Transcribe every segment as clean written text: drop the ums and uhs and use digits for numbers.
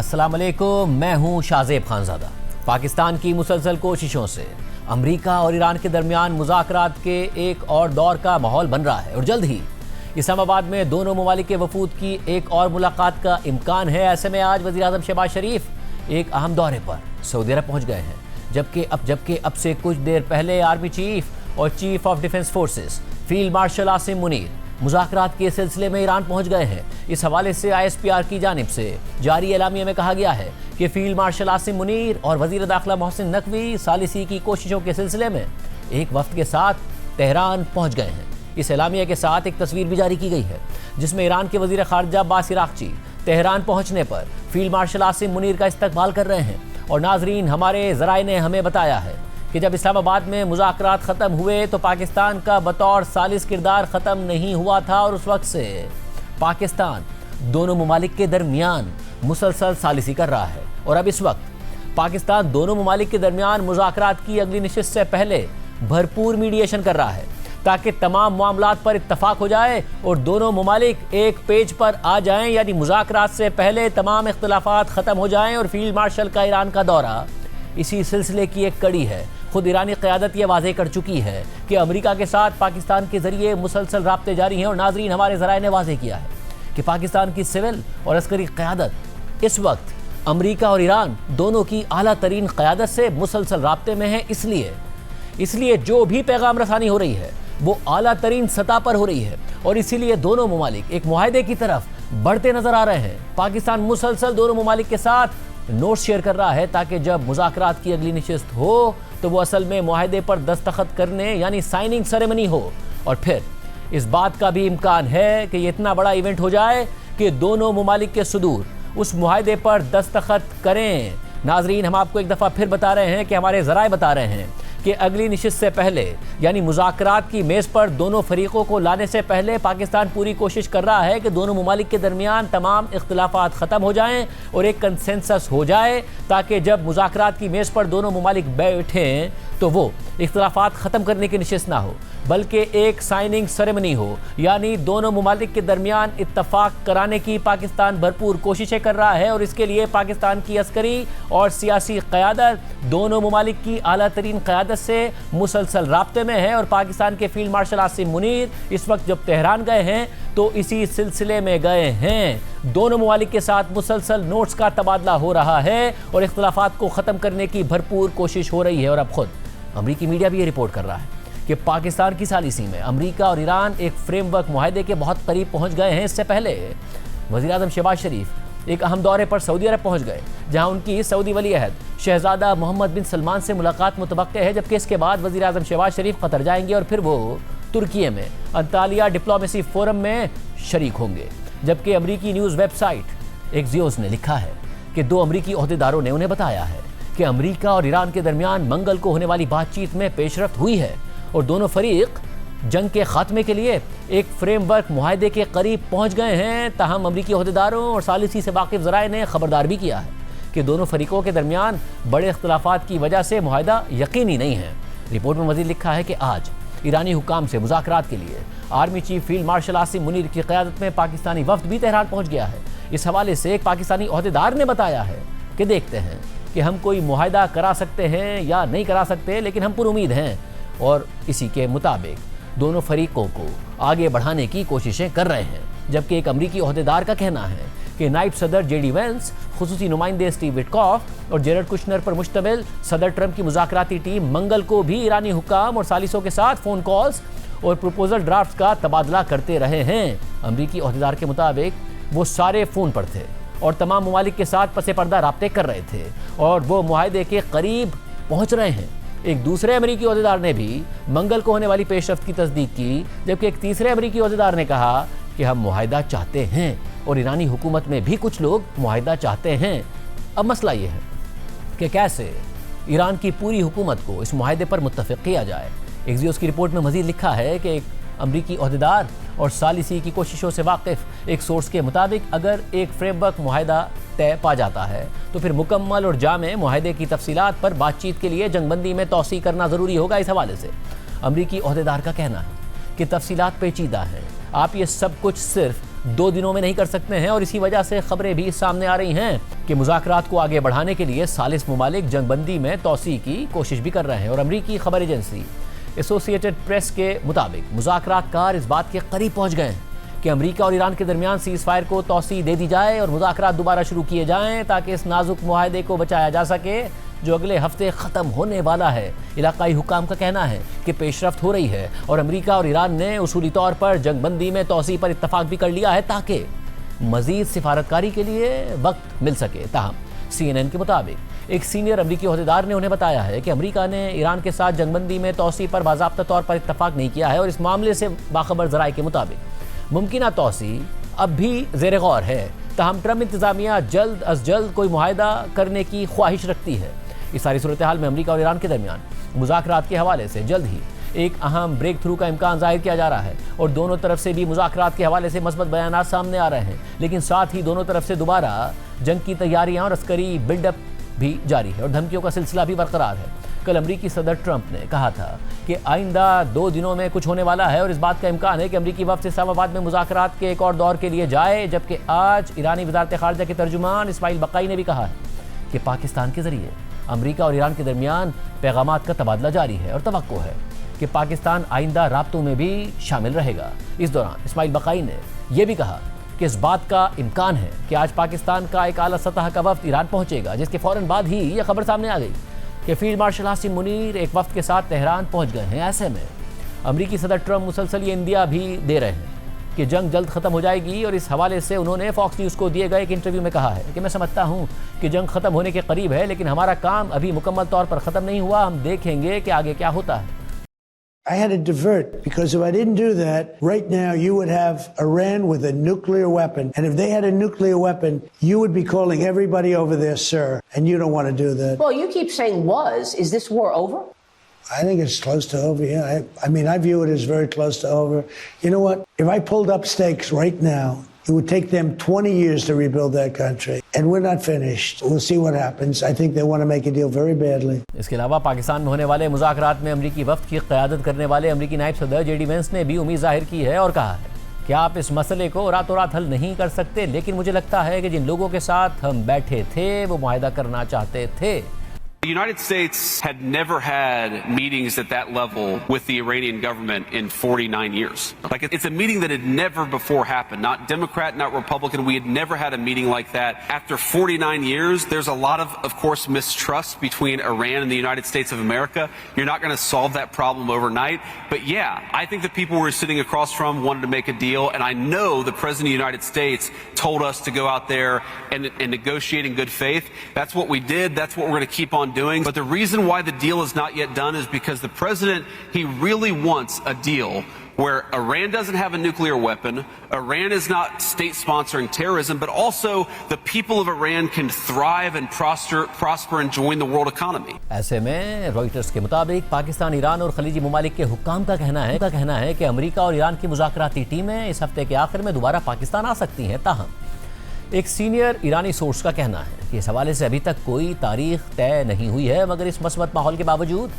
अस्सलाम वालेकुम, मैं हूं शाज़ेब खानज़ादा। पाकिस्तान की मुसलसल कोशिशों से अमेरिका और ईरान के दरमियान मुज़ाकरात के एक और दौर का माहौल बन रहा है और जल्द ही इस्लामाबाद में दोनों ममालिक के वफूद की एक और मुलाकात का इम्कान है। ऐसे में आज वज़ीर आज़म शहबाज शरीफ एक अहम दौरे पर सऊदी अरब पहुँच गए हैं, जबकि अब से कुछ देर पहले आर्मी चीफ और chief of defence forces field marshal Asim Munir मुज़ाकरात के सिलसिले में ईरान पहुंच गए हैं। इस हवाले से ISPR की जानिब से जारी एलामिया में कहा गया है कि फील्ड मार्शल आसिम मुनीर और वज़ीर दाखिला मोहसिन नकवी सालिसी की कोशिशों के सिलसिले में एक वफ्द के साथ तेहरान पहुंच गए हैं। इस एलामिया के साथ एक तस्वीर भी जारी की गई है जिसमें ईरान के वज़ीर ख़ारजा अब्बास इराक़ची तेहरान पहुँचने पर फील्ड मार्शल आसिम मुनीर का इस्तकबाल कर रहे हैं। और नाजरीन, हमारे ज़राए ने हमें बताया है कि जब इस्लामाबाद में मुज़ाकरात ख़त्म हुए तो पाकिस्तान का बतौर सालिस किरदार ख़त्म नहीं हुआ था और उस वक्त से पाकिस्तान दोनों ममालिक के दरमियान मुसलसल सालिसी कर रहा है। और अब इस वक्त पाकिस्तान दोनों ममालिक के दरमियान मुज़ाकरात की अगली नशिस्त से पहले भरपूर मीडिएशन कर रहा है ताकि तमाम मामलात पर इत्तफाक हो जाए और दोनों ममालिक एक पेज पर आ जाएं, यानी मुज़ाकरात से पहले तमाम इख्तिलाफात ख़त्म हो जाएं। और फील्ड मार्शल का ईरान का दौरा इसी सिलसिले की एक कड़ी है। खुद ईरानी क़यादत ये वाज़ेह कर चुकी है कि अमेरिका के साथ पाकिस्तान के ज़रिए मुसलसल राब्ते जारी हैं। और नाजरीन, हमारे ज़राए ने वाज़ेह किया है कि पाकिस्तान की सिविल और अस्करी क़यादत इस वक्त अमेरिका और ईरान दोनों की आला तरीन क़यादत से मुसलसल राब्ते में है। इसलिए जो भी पैगाम रसानी हो रही है वो आला तरीन सतह पर हो रही है और इसीलिए दोनों ममालिक एक मुआहदे की तरफ बढ़ते नजर आ रहे हैं। पाकिस्तान मुसलसल दोनों ममालिक के साथ नोट्स शेयर कर रहा है ताकि जब मुज़ाकरात की अगली नशिस्त हो तो वो असल में मुआहदे पर दस्तखत करने यानी साइनिंग सेरेमनी हो। और फिर इस बात का भी इम्कान है कि ये इतना बड़ा इवेंट हो जाए कि दोनों ममालिक के सदूर उस मुआहदे पर दस्तखत करें। नाजरीन, हम आपको एक दफ़ा फिर बता रहे हैं कि हमारे ज़राए बता रहे हैं कि अगली नशिस्त से पहले यानी मुज़ाकरात की मेज़ पर दोनों फरीक़ों को लाने से पहले पाकिस्तान पूरी कोशिश कर रहा है कि दोनों ममालिक के दरमियान तमाम इख्तिलाफात ख़त्म हो जाएं और एक कंसेंसस हो जाए ताकि जब मुज़ाकरात की मेज़ पर दोनों ममालिक बैठें तो वो इख्तिलाफात ख़त्म करने की नशिस्त ना हो बल्कि एक साइनिंग सेरेमनी हो, यानी दोनों ममालिक के दरमियान इत्तफाक कराने की पाकिस्तान भरपूर कोशिशें कर रहा है। और इसके लिए पाकिस्तान की अस्करी और सियासी क़यादत दोनों ममालिक की आला तरीन क़यादत से मुसलसल राब्ते में है। और पाकिस्तान के फील्ड मार्शल आसिम मुनीर इस वक्त जब तेहरान गए हैं तो इसी सिलसिले में गए हैं। दोनों ममालिक के साथ मुसलसल नोट्स का तबादला हो रहा है और इख्तिलाफात को ख़त्म करने की भरपूर कोशिश हो रही है। और अब खुद अमरीकी मीडिया भी ये रिपोर्ट कर रहा है कि पाकिस्तान की सालिसी में अमेरिका और ईरान एक फ्रेमवर्क मुआहदे के बहुत करीब पहुंच गए हैं। इससे पहले वज़ीर आज़म शहबाज शरीफ एक अहम दौरे पर सऊदी अरब पहुंच गए जहां उनकी सऊदी वली अहद शहजादा मोहम्मद बिन सलमान से मुलाकात मुतवक्के है, जबकि इसके बाद वज़ीर आज़म शहबाज शरीफ कतर जाएंगे और फिर वो तुर्की में अंतालिया डिप्लोमेसी फोरम में शरीक होंगे। जबकि अमरीकी न्यूज़ वेबसाइट एक्सियोस ने लिखा है कि दो अमरीकी ओहदेदारों ने उन्हें बताया है कि अमेरिका और ईरान के दरमियान मंगल को होने वाली बातचीत में पेशरफ्त हुई है और दोनों फरीक जंग के खात्मे के लिए एक फ्रेमवर्क मुआहदे के करीब पहुंच गए हैं। ताहम अमरीकी ओहदेदारों और सालिसी से वाकिफ ज़राए ने खबरदार भी किया है कि दोनों फरीकों के दरमियान बड़े इख्तिलाफात की वजह से मुआहदा यकीनी नहीं है। रिपोर्ट में मज़ीद लिखा है कि आज ईरानी हुकाम से मुज़ाकरात के लिए army chief field marshal Asim Munir की क़यादत में पाकिस्तानी वफ्द भी तेहरान पहुँच गया है। इस हवाले से एक पाकिस्तानी ओहदेदार ने बताया है कि देखते हैं कि हम कोई मुआहदा करा सकते हैं या नहीं करा सकते, लेकिन हम पुरुमीद हैं और इसी के मुताबिक दोनों फरीकों को आगे बढ़ाने की कोशिशें कर रहे हैं। जबकि एक अमरीकी ओहदेदार का कहना है कि नायब सदर JD वेंस, खुसूसी नुमाइंदे स्टीव विटकॉफ और जेरड कुशनर पर मुश्तमिल सदर ट्रंप की मुज़ाकराती टीम मंगल को भी ईरानी हुक्काम और सालिसों के साथ फ़ोन कॉल्स और प्रपोजल ड्राफ्ट का तबादला करते रहे हैं। अमरीकी ओहदेदार के मुताबिक वो सारे फ़ोन पर थे और तमाम ममालिक के साथ पसे पर्दा राब्ते कर रहे थे और वो मुआहदे के करीब पहुँच रहे हैं। एक दूसरे अमरीकी ओहदेदार ने भी मंगल को होने वाली पेशरफ्त की तस्दीक की, जबकि एक तीसरे अमरीकी ओहदेदार ने कहा कि हम मुआहदा चाहते हैं और ईरानी हुकूमत में भी कुछ लोग मुआहदा चाहते हैं। अब मसला ये है कि कैसे ईरान की पूरी हुकूमत को इस मुआहदे पर मुत्तफ़िक़ किया जाए। एक्सियोस की रिपोर्ट में मज़ीद लिखा है कि एक अमरीकी ओहदेदार और सालिसी की कोशिशों से वाकिफ़ एक सोर्स के मुताबिक अगर एक फ्रेमवर्क मुआहदा तय पा जाता है तो फिर मुकम्मल और जामे मुआहदे की तफसीलात पर बातचीत के लिए जंगबंदी में तौसी करना ज़रूरी होगा। इस हवाले से अमरीकी ओहदेदार का कहना है कि तफसीलात पेचीदा हैं, आप ये सब कुछ सिर्फ 2 दिनों में नहीं कर सकते हैं और इसी वजह से खबरें भी सामने आ रही हैं कि मुज़ाकरात को आगे बढ़ाने के लिए सालिस मुमालिक जंगबंदी में तोसी की कोशिश भी कर रहे हैं। और अमरीकी खबर एजेंसी एसोसिएटेड प्रेस के मुताबिक मुज़ाकरातकार इस बात के करीब पहुंच गए हैं कि अमेरिका और ईरान के दरमियान सीज़ फायर को तोसी दे दी जाए और मुज़ाकरात दोबारा शुरू किए जाएं ताकि इस नाजुक मुआहदे को बचाया जा सके जो अगले हफ्ते ख़त्म होने वाला है। इलाकाई हुकाम का कहना है कि पेशरफ्त हो रही है और अमेरिका और ईरान ने उसूली तौर पर जंगबंदी में तोसी पर इत्तफाक भी कर लिया है ताकि मज़ीद सिफारतकारी के लिए वक्त मिल सके। ताहम CNN के मुताबिक एक सीनियर अमरीकी ओहदेदार ने उन्हें बताया है कि अमेरिका ने ईरान के साथ जंगबंदी में तोसी पर बाज़ाब्ता तौर पर इत्तफाक नहीं किया है और इस मामले से बाखबर ज़राए के मुताबिक मुमकिन तोसी अब भी ज़ेर गौर है। ताहम ट्रम्प इंतज़ामिया जल्द अज जल्द कोई मुआहदा करने की ख्वाहिश रखती है। इस सारी सूरत हाल में अमेरिका और ईरान के दरमियान मुज़ाकरात के हवाले से जल्द ही एक अहम ब्रेक थ्रू का इम्कान जाहिर किया जा रहा है और दोनों तरफ से भी मुज़ाकरात के हवाले से मस्बत बयानात सामने आ रहे हैं, लेकिन साथ ही दोनों तरफ से दोबारा जंग की तैयारियां और अस्करी बिल्डअप भी जारी है और धमकियों का सिलसिला भी बरकरार है। कल अमरीकी सदर ट्रंप ने कहा था कि आइंदा 2 दिनों में कुछ होने वाला है और इस बात का इम्कान है कि अमरीकी वफ़द इस्लामाबाद में मुज़ाकरात के एक और दौर के लिए जाए, जबकि आज ईरानी वज़ारत ख़ारिजा के तर्जुमान इस्माइल बक़ाई ने भी कहा है कि पाकिस्तान के ज़रिए अमरीका और ईरान के दरमियान पैगामात का तबादला जारी है और तवक्को है कि पाकिस्तान आइंदा राब्तों में भी शामिल रहेगा। इस दौरान इस्माइल बक़ाई ने यह भी कहा कि इस बात का इम्कान है कि आज पाकिस्तान का एक आला सतह का वफ़द ईरान पहुंचेगा, जिसके फ़ौरन बाद ही यह खबर सामने आ गई कि फील्ड मार्शल हासिम मुनीर एक वफ़द के साथ तेहरान पहुंच गए हैं। ऐसे में अमरीकी सदर ट्रंप मुसलसल ये इंदिया भी दे रहे हैं कि जंग जल्द ख़त्म हो जाएगी और इस हवाले से उन्होंने फॉक्स न्यूज़ को दिए गए एक इंटरव्यू में कहा है कि मैं समझता हूं कि जंग ख़त्म होने के करीब है, लेकिन हमारा काम अभी मुकम्मल तौर पर ख़त्म नहीं हुआ। हम देखेंगे कि आगे क्या होता है। I had to divert because if I didn't do that, right now you would have Iran with a nuclear weapon. And if they had a nuclear weapon, you would be calling everybody over there, sir. And you don't want to do that. Well, you keep saying was. Is this war over? I think it's close to over, yeah. I mean, I view it as very close to over. You know what? If I pulled up stakes right now, it would take them 20 years to rebuild that country. And we're not finished. We'll see what happens. I think they want to make a deal very badly. इसके अलावा पाकिस्तान में होने वाले मुज़ाकरात में अमरीकी वफ़द की क़यादत करने वाले अमरीकी नायब सदर JD वेंस ने भी उम्मीद जाहिर की है और कहा है कि आप इस मसले को रातों रात हल नहीं कर सकते, लेकिन मुझे लगता है कि जिन लोगों के साथ हम बैठे थे वो मुआहदा करना चाहते थे। The United States had never had meetings at that level with the Iranian government in 49 years. Like, it's a meeting that had never before happened. Not Democrat, not Republican. We had never had a meeting like that. After 49 years, there's a lot of course, mistrust between Iran and the United States of America. You're not going to solve that problem overnight. But yeah, I think the people we were sitting across from wanted to make a deal. And I know the President of the United States told us to go out there and negotiate in good faith. That's what we did. That's what we're going to keep on doing. But the reason why the deal is not yet done is because the president, he really wants a deal where Iran doesn't have a nuclear weapon, Iran is not state sponsoring terrorism, but also the people of Iran can thrive and prosper and join the world economy. ऐसे में Reuters के मुताबिक Pakistan, Iran और खलीजी ममालिक के हुक्काम का कहना है कि अमेरिका और ईरान की मुज़ाकराती टीमें इस हफ्ते के आखिर में दोबारा पाकिस्तान आ सकती हैं। ताहम एक सीनियर ईरानी सोर्स का कहना है कि इस हवाले से अभी तक कोई तारीख तय नहीं हुई है, मगर इस मस्बत माहौल के बावजूद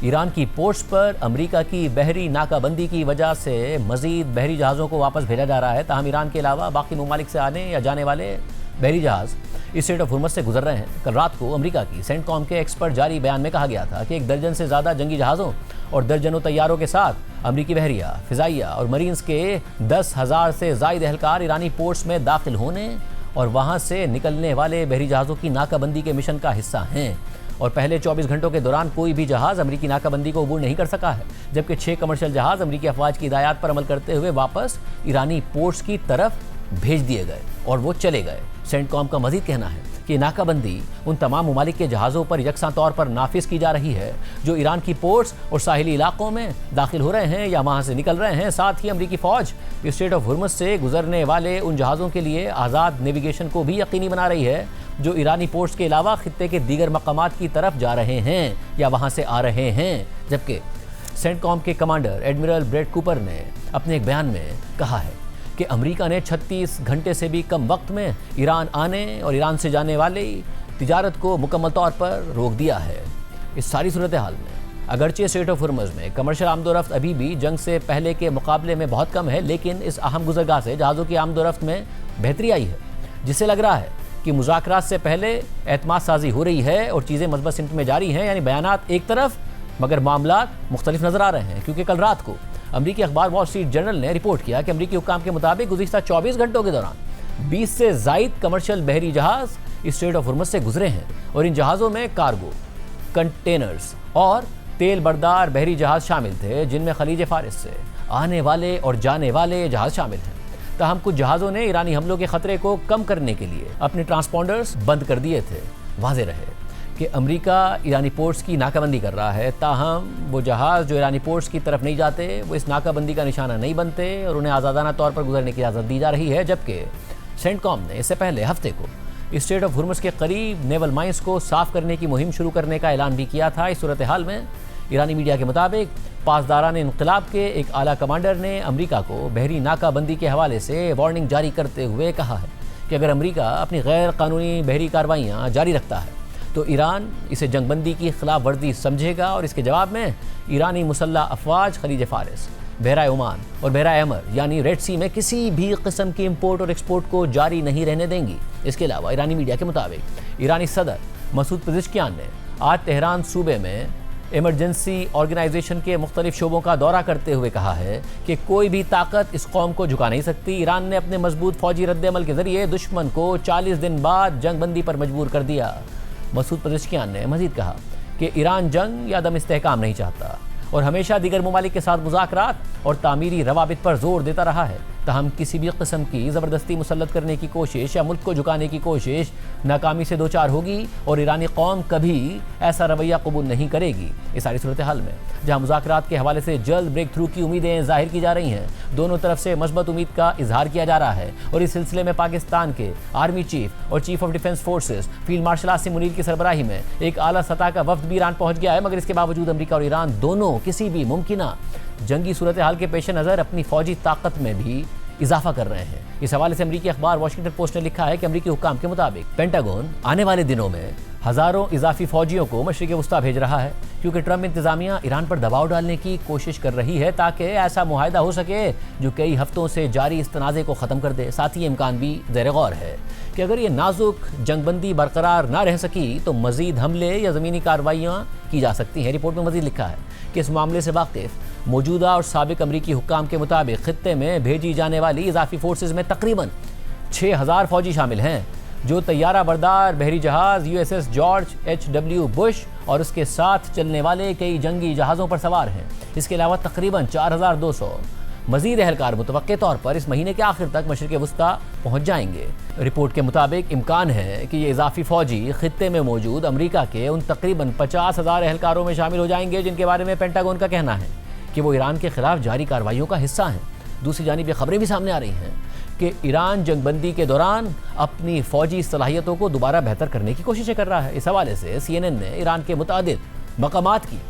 ईरान की पोर्ट्स पर अमेरिका की बहरी नाकाबंदी की वजह से मज़ीद बहरी जहाज़ों को वापस भेजा जा रहा है। ताहम ईरान के अलावा बाकी ममालिक से आने या जाने वाले बहरी जहाज़ इस स्ट्रेट ऑफ हुर्मुज़ से गुजर रहे हैं। कल रात को अमेरिका की सेंटकॉम के एक्सपर्ट जारी बयान में कहा गया था कि 1 दर्जन से ज़्यादा जंगी जहाज़ों और दर्जनों तैयारों के साथ अमरीकी बहरिया, फ़िज़ाइया और मरीन्स के 10,000 से ज़ायद एहलकार ईरानी पोर्ट्स में दाखिल होने और वहाँ से निकलने वाले बहरी जहाज़ों की नाकाबंदी के मिशन का हिस्सा हैं। और पहले 24 घंटों के दौरान कोई भी जहाज़ अमरीकी नाकाबंदी को अबूर नहीं कर सका है, जबकि 6 कमर्शियल जहाज़ अमरीकी अफवाज की हिदायत पर अमल करते हुए वापस ईरानी पोर्ट्स की तरफ भेज दिए गए और वो चले गए। सेंटकॉम का मजीद कहना है कि नाकाबंदी उन तमाम ममालिक के जहाज़ों पर यकसा तौर पर नाफिज की जा रही है जो ईरान की पोर्ट्स और साहिली इलाकों में दाखिल हो रहे हैं या वहाँ से निकल रहे हैं। साथ ही अमरीकी फ़ौज स्ट्रेट ऑफ हुर्मुज़ से गुजरने वाले उन जहाज़ों के लिए आज़ाद नेविगेशन को भी यकीनी बना रही है जो ईरानी पोर्ट्स के अलावा खित्ते के दीगर मकामात की तरफ जा रहे हैं या वहाँ से आ रहे हैं। जबकि सेंटकॉम के कमांडर एडमिरल ब्रेट कूपर ने अपने एक बयान में कहा है कि अमेरिका ने 36 घंटे से भी कम वक्त में ईरान आने और ईरान से जाने वाली तिजारत को मुकम्मल तौर पर रोक दिया है। इस सारी सूरत हाल में अगरचे स्ट्रेट ऑफ हुर्मुज़ में कमर्शियल आमदोरफ्त अभी भी जंग से पहले के मुकाबले में बहुत कम है, लेकिन इस अहम गुजरगाह से जहाज़ों की आमदोरफ्त में बेहतरी आई है, जिससे लग रहा है कि मुज़ाकरात से पहले एतमाद साजी हो रही है और चीज़ें मज़बूत सिमत में जारी हैं। यानी बयानात एक तरफ मगर मामलात मुख्तलिफ नज़र आ रहे हैं, क्योंकि कल रात को अमरीकी अखबार वॉल स्ट्रीट जर्नल ने रिपोर्ट किया कि अमरीकी हुक्काम के मुताबिक गुज़िश्ता 24 घंटों के दौरान 20 से ज़ायद कमर्शियल बहरी जहाज़ इस स्ट्रेट ऑफ हुर्मुज़ से गुजरे हैं और इन जहाज़ों में कार्गो, कंटेनर्स और तेल बरदार बहरी जहाज़ शामिल थे, जिनमें खलीज फारिस से आने वाले और जाने वाले जहाज़ शामिल हैं। ताहम कुछ जहाज़ों ने ईरानी हमलों के खतरे को कम करने के लिए अपने ट्रांसपॉन्डर्स बंद कर दिए थे। वाज़ेह रहे कि अमेरिका ईरानी पोर्ट्स की नाकाबंदी कर रहा है, ताहम वो जहाज़ जो ईरानी पोर्ट्स की तरफ नहीं जाते वो इस नाकाबंदी का निशाना नहीं बनते और उन्हें आज़ादाना तौर पर गुजरने की इजाज़त दी जा रही है। जबकि सेंटकॉम ने इससे पहले हफ्ते को स्ट्रेट ऑफ हुर्मुज़ के करीब नेवल माइंस को साफ करने की मुहिम शुरू करने का ऐलान भी किया था। इस सूरत हाल में ईरानी मीडिया के मुताबिक पासदारान इनक़िलाब के एक आला कमांडर ने अमेरिका को बहरी नाकाबंदी के हवाले से वार्निंग जारी करते हुए कहा है कि अगर अमेरिका अपनी गैर कानूनी बहरी कार्रवाइयाँ जारी रखता है तो ईरान इसे जंगबंदी की खिलाफ वर्जी समझेगा और इसके जवाब में ईरानी मुसल्लह अफवाज खलीज फारिस, बहरा ओमान और बहरा अहमर यानी रेड सी में किसी भी किस्म की इम्पोर्ट और एक्सपोर्ट को जारी नहीं रहने देंगी। इसके अलावा ईरानी मीडिया के मुताबिक ईरानी सदर मसूद पेज़ेश्कियान ने आज तेहरान सूबे में इमरजेंसी ऑर्गेनाइजेशन के मुख्तलिफ शोबों का दौरा करते हुए कहा है कि कोई भी ताकत इस कौम को झुका नहीं सकती। ईरान ने अपने मजबूत फौजी रद्द-ए-अमल के जरिए दुश्मन को 40 दिन बाद जंगबंदी पर मजबूर कर दिया। मसूद पेज़ेश्कियान ने मजीद कहा कि ईरान जंग या दम इस्तेहकाम नहीं चाहता और हमेशा दीगर ममालिक के साथ मुज़ाकरात और तामीरी रवाबित पर जोर देता रहा है। ताहम किसी भी किस्म की ज़बरदस्ती मुसल्लत करने की कोशिश या मुल्क को झुकाने की कोशिश नाकामी से दो चार होगी और ईरानी कौम कभी ऐसा रवैया कबूल नहीं करेगी। इस सारी सूरत हाल में जहाँ मुज़ाकरात के हवाले से जल्द ब्रेक थ्रू की उम्मीदें जाहिर की जा रही हैं, दोनों तरफ से मस्बत उम्मीद का इजहार किया जा रहा है और इस सिलसिले में पाकिस्तान के आर्मी चीफ और chief of defence forces field marshal Asim Munir की सरबराही में एक आला सतह का वफ्द भी ईरान पहुँच गया है। मगर इसके बावजूद अमरीका और ईरान दोनों किसी भी मुमकिना जंगी सूरत हाल के पेश नज़र अपनी फौजी ताकत में भी इजाफा कर रहे हैं। इस हवाले से अमरीकी अखबार वाशिंगटन पोस्ट ने लिखा है कि अमरीकी हुक्काम के मुताबिक पेंटागन आने वाले दिनों में हज़ारों इजाफी फौजियों को मशरिक़ वुस्ता भेज रहा है, क्योंकि ट्रंप इंतज़ामिया ईरान पर दबाव डालने की कोशिश कर रही है ताकि ऐसा मुआहदा हो सके जो कई हफ्तों से जारी इस तनाज़े को ख़त्म कर दे। साथ ही इम्कान भी ज़ेर गौर है कि अगर ये नाजुक जंगबंदी बरकरार ना रह सकी तो मज़ीद हमले या ज़मीनी कार्रवाइयाँ की जा सकती हैं। रिपोर्ट में मज़ीद लिखा है कि इस मामले से वाकिफ़ मौजूदा और साबिक अमरीकी हुक्काम के मुताबिक खित्ते में भेजी जाने वाली इजाफी फोर्सेज में तकरीबन 6000 फौजी शामिल हैं, जो तैयारा बरदार बहरी जहाज़ USS जॉर्ज H.W. बुश और उसके साथ चलने वाले कई जंगी जहाज़ों पर सवार हैं। इसके अलावा तकरीबन 4200 मज़ीद अहलकार मुतवक्के तौर पर इस महीने के आखिर तक मशरिक़ वुस्ता पहुँच जाएंगे। रिपोर्ट के मुताबिक इम्कान है कि ये इजाफी फ़ौजी खित्ते में मौजूद अमरीका के उन तकरीबन 50,000 अहलकारों में शामिल हो जाएंगे जिनके बारे में पेंटागन का कहना है कि वो ईरान के खिलाफ जारी कार्रवाइयों का हिस्सा हैं। दूसरी जानिब ये खबरें भी सामने आ रही हैं कि ईरान जंगबंदी के दौरान अपनी फ़ौजी सलाहियतों को दोबारा बेहतर करने की कोशिशें कर रहा है। इस हवाले से CNN ने ईरान के मुतादिद मकामात की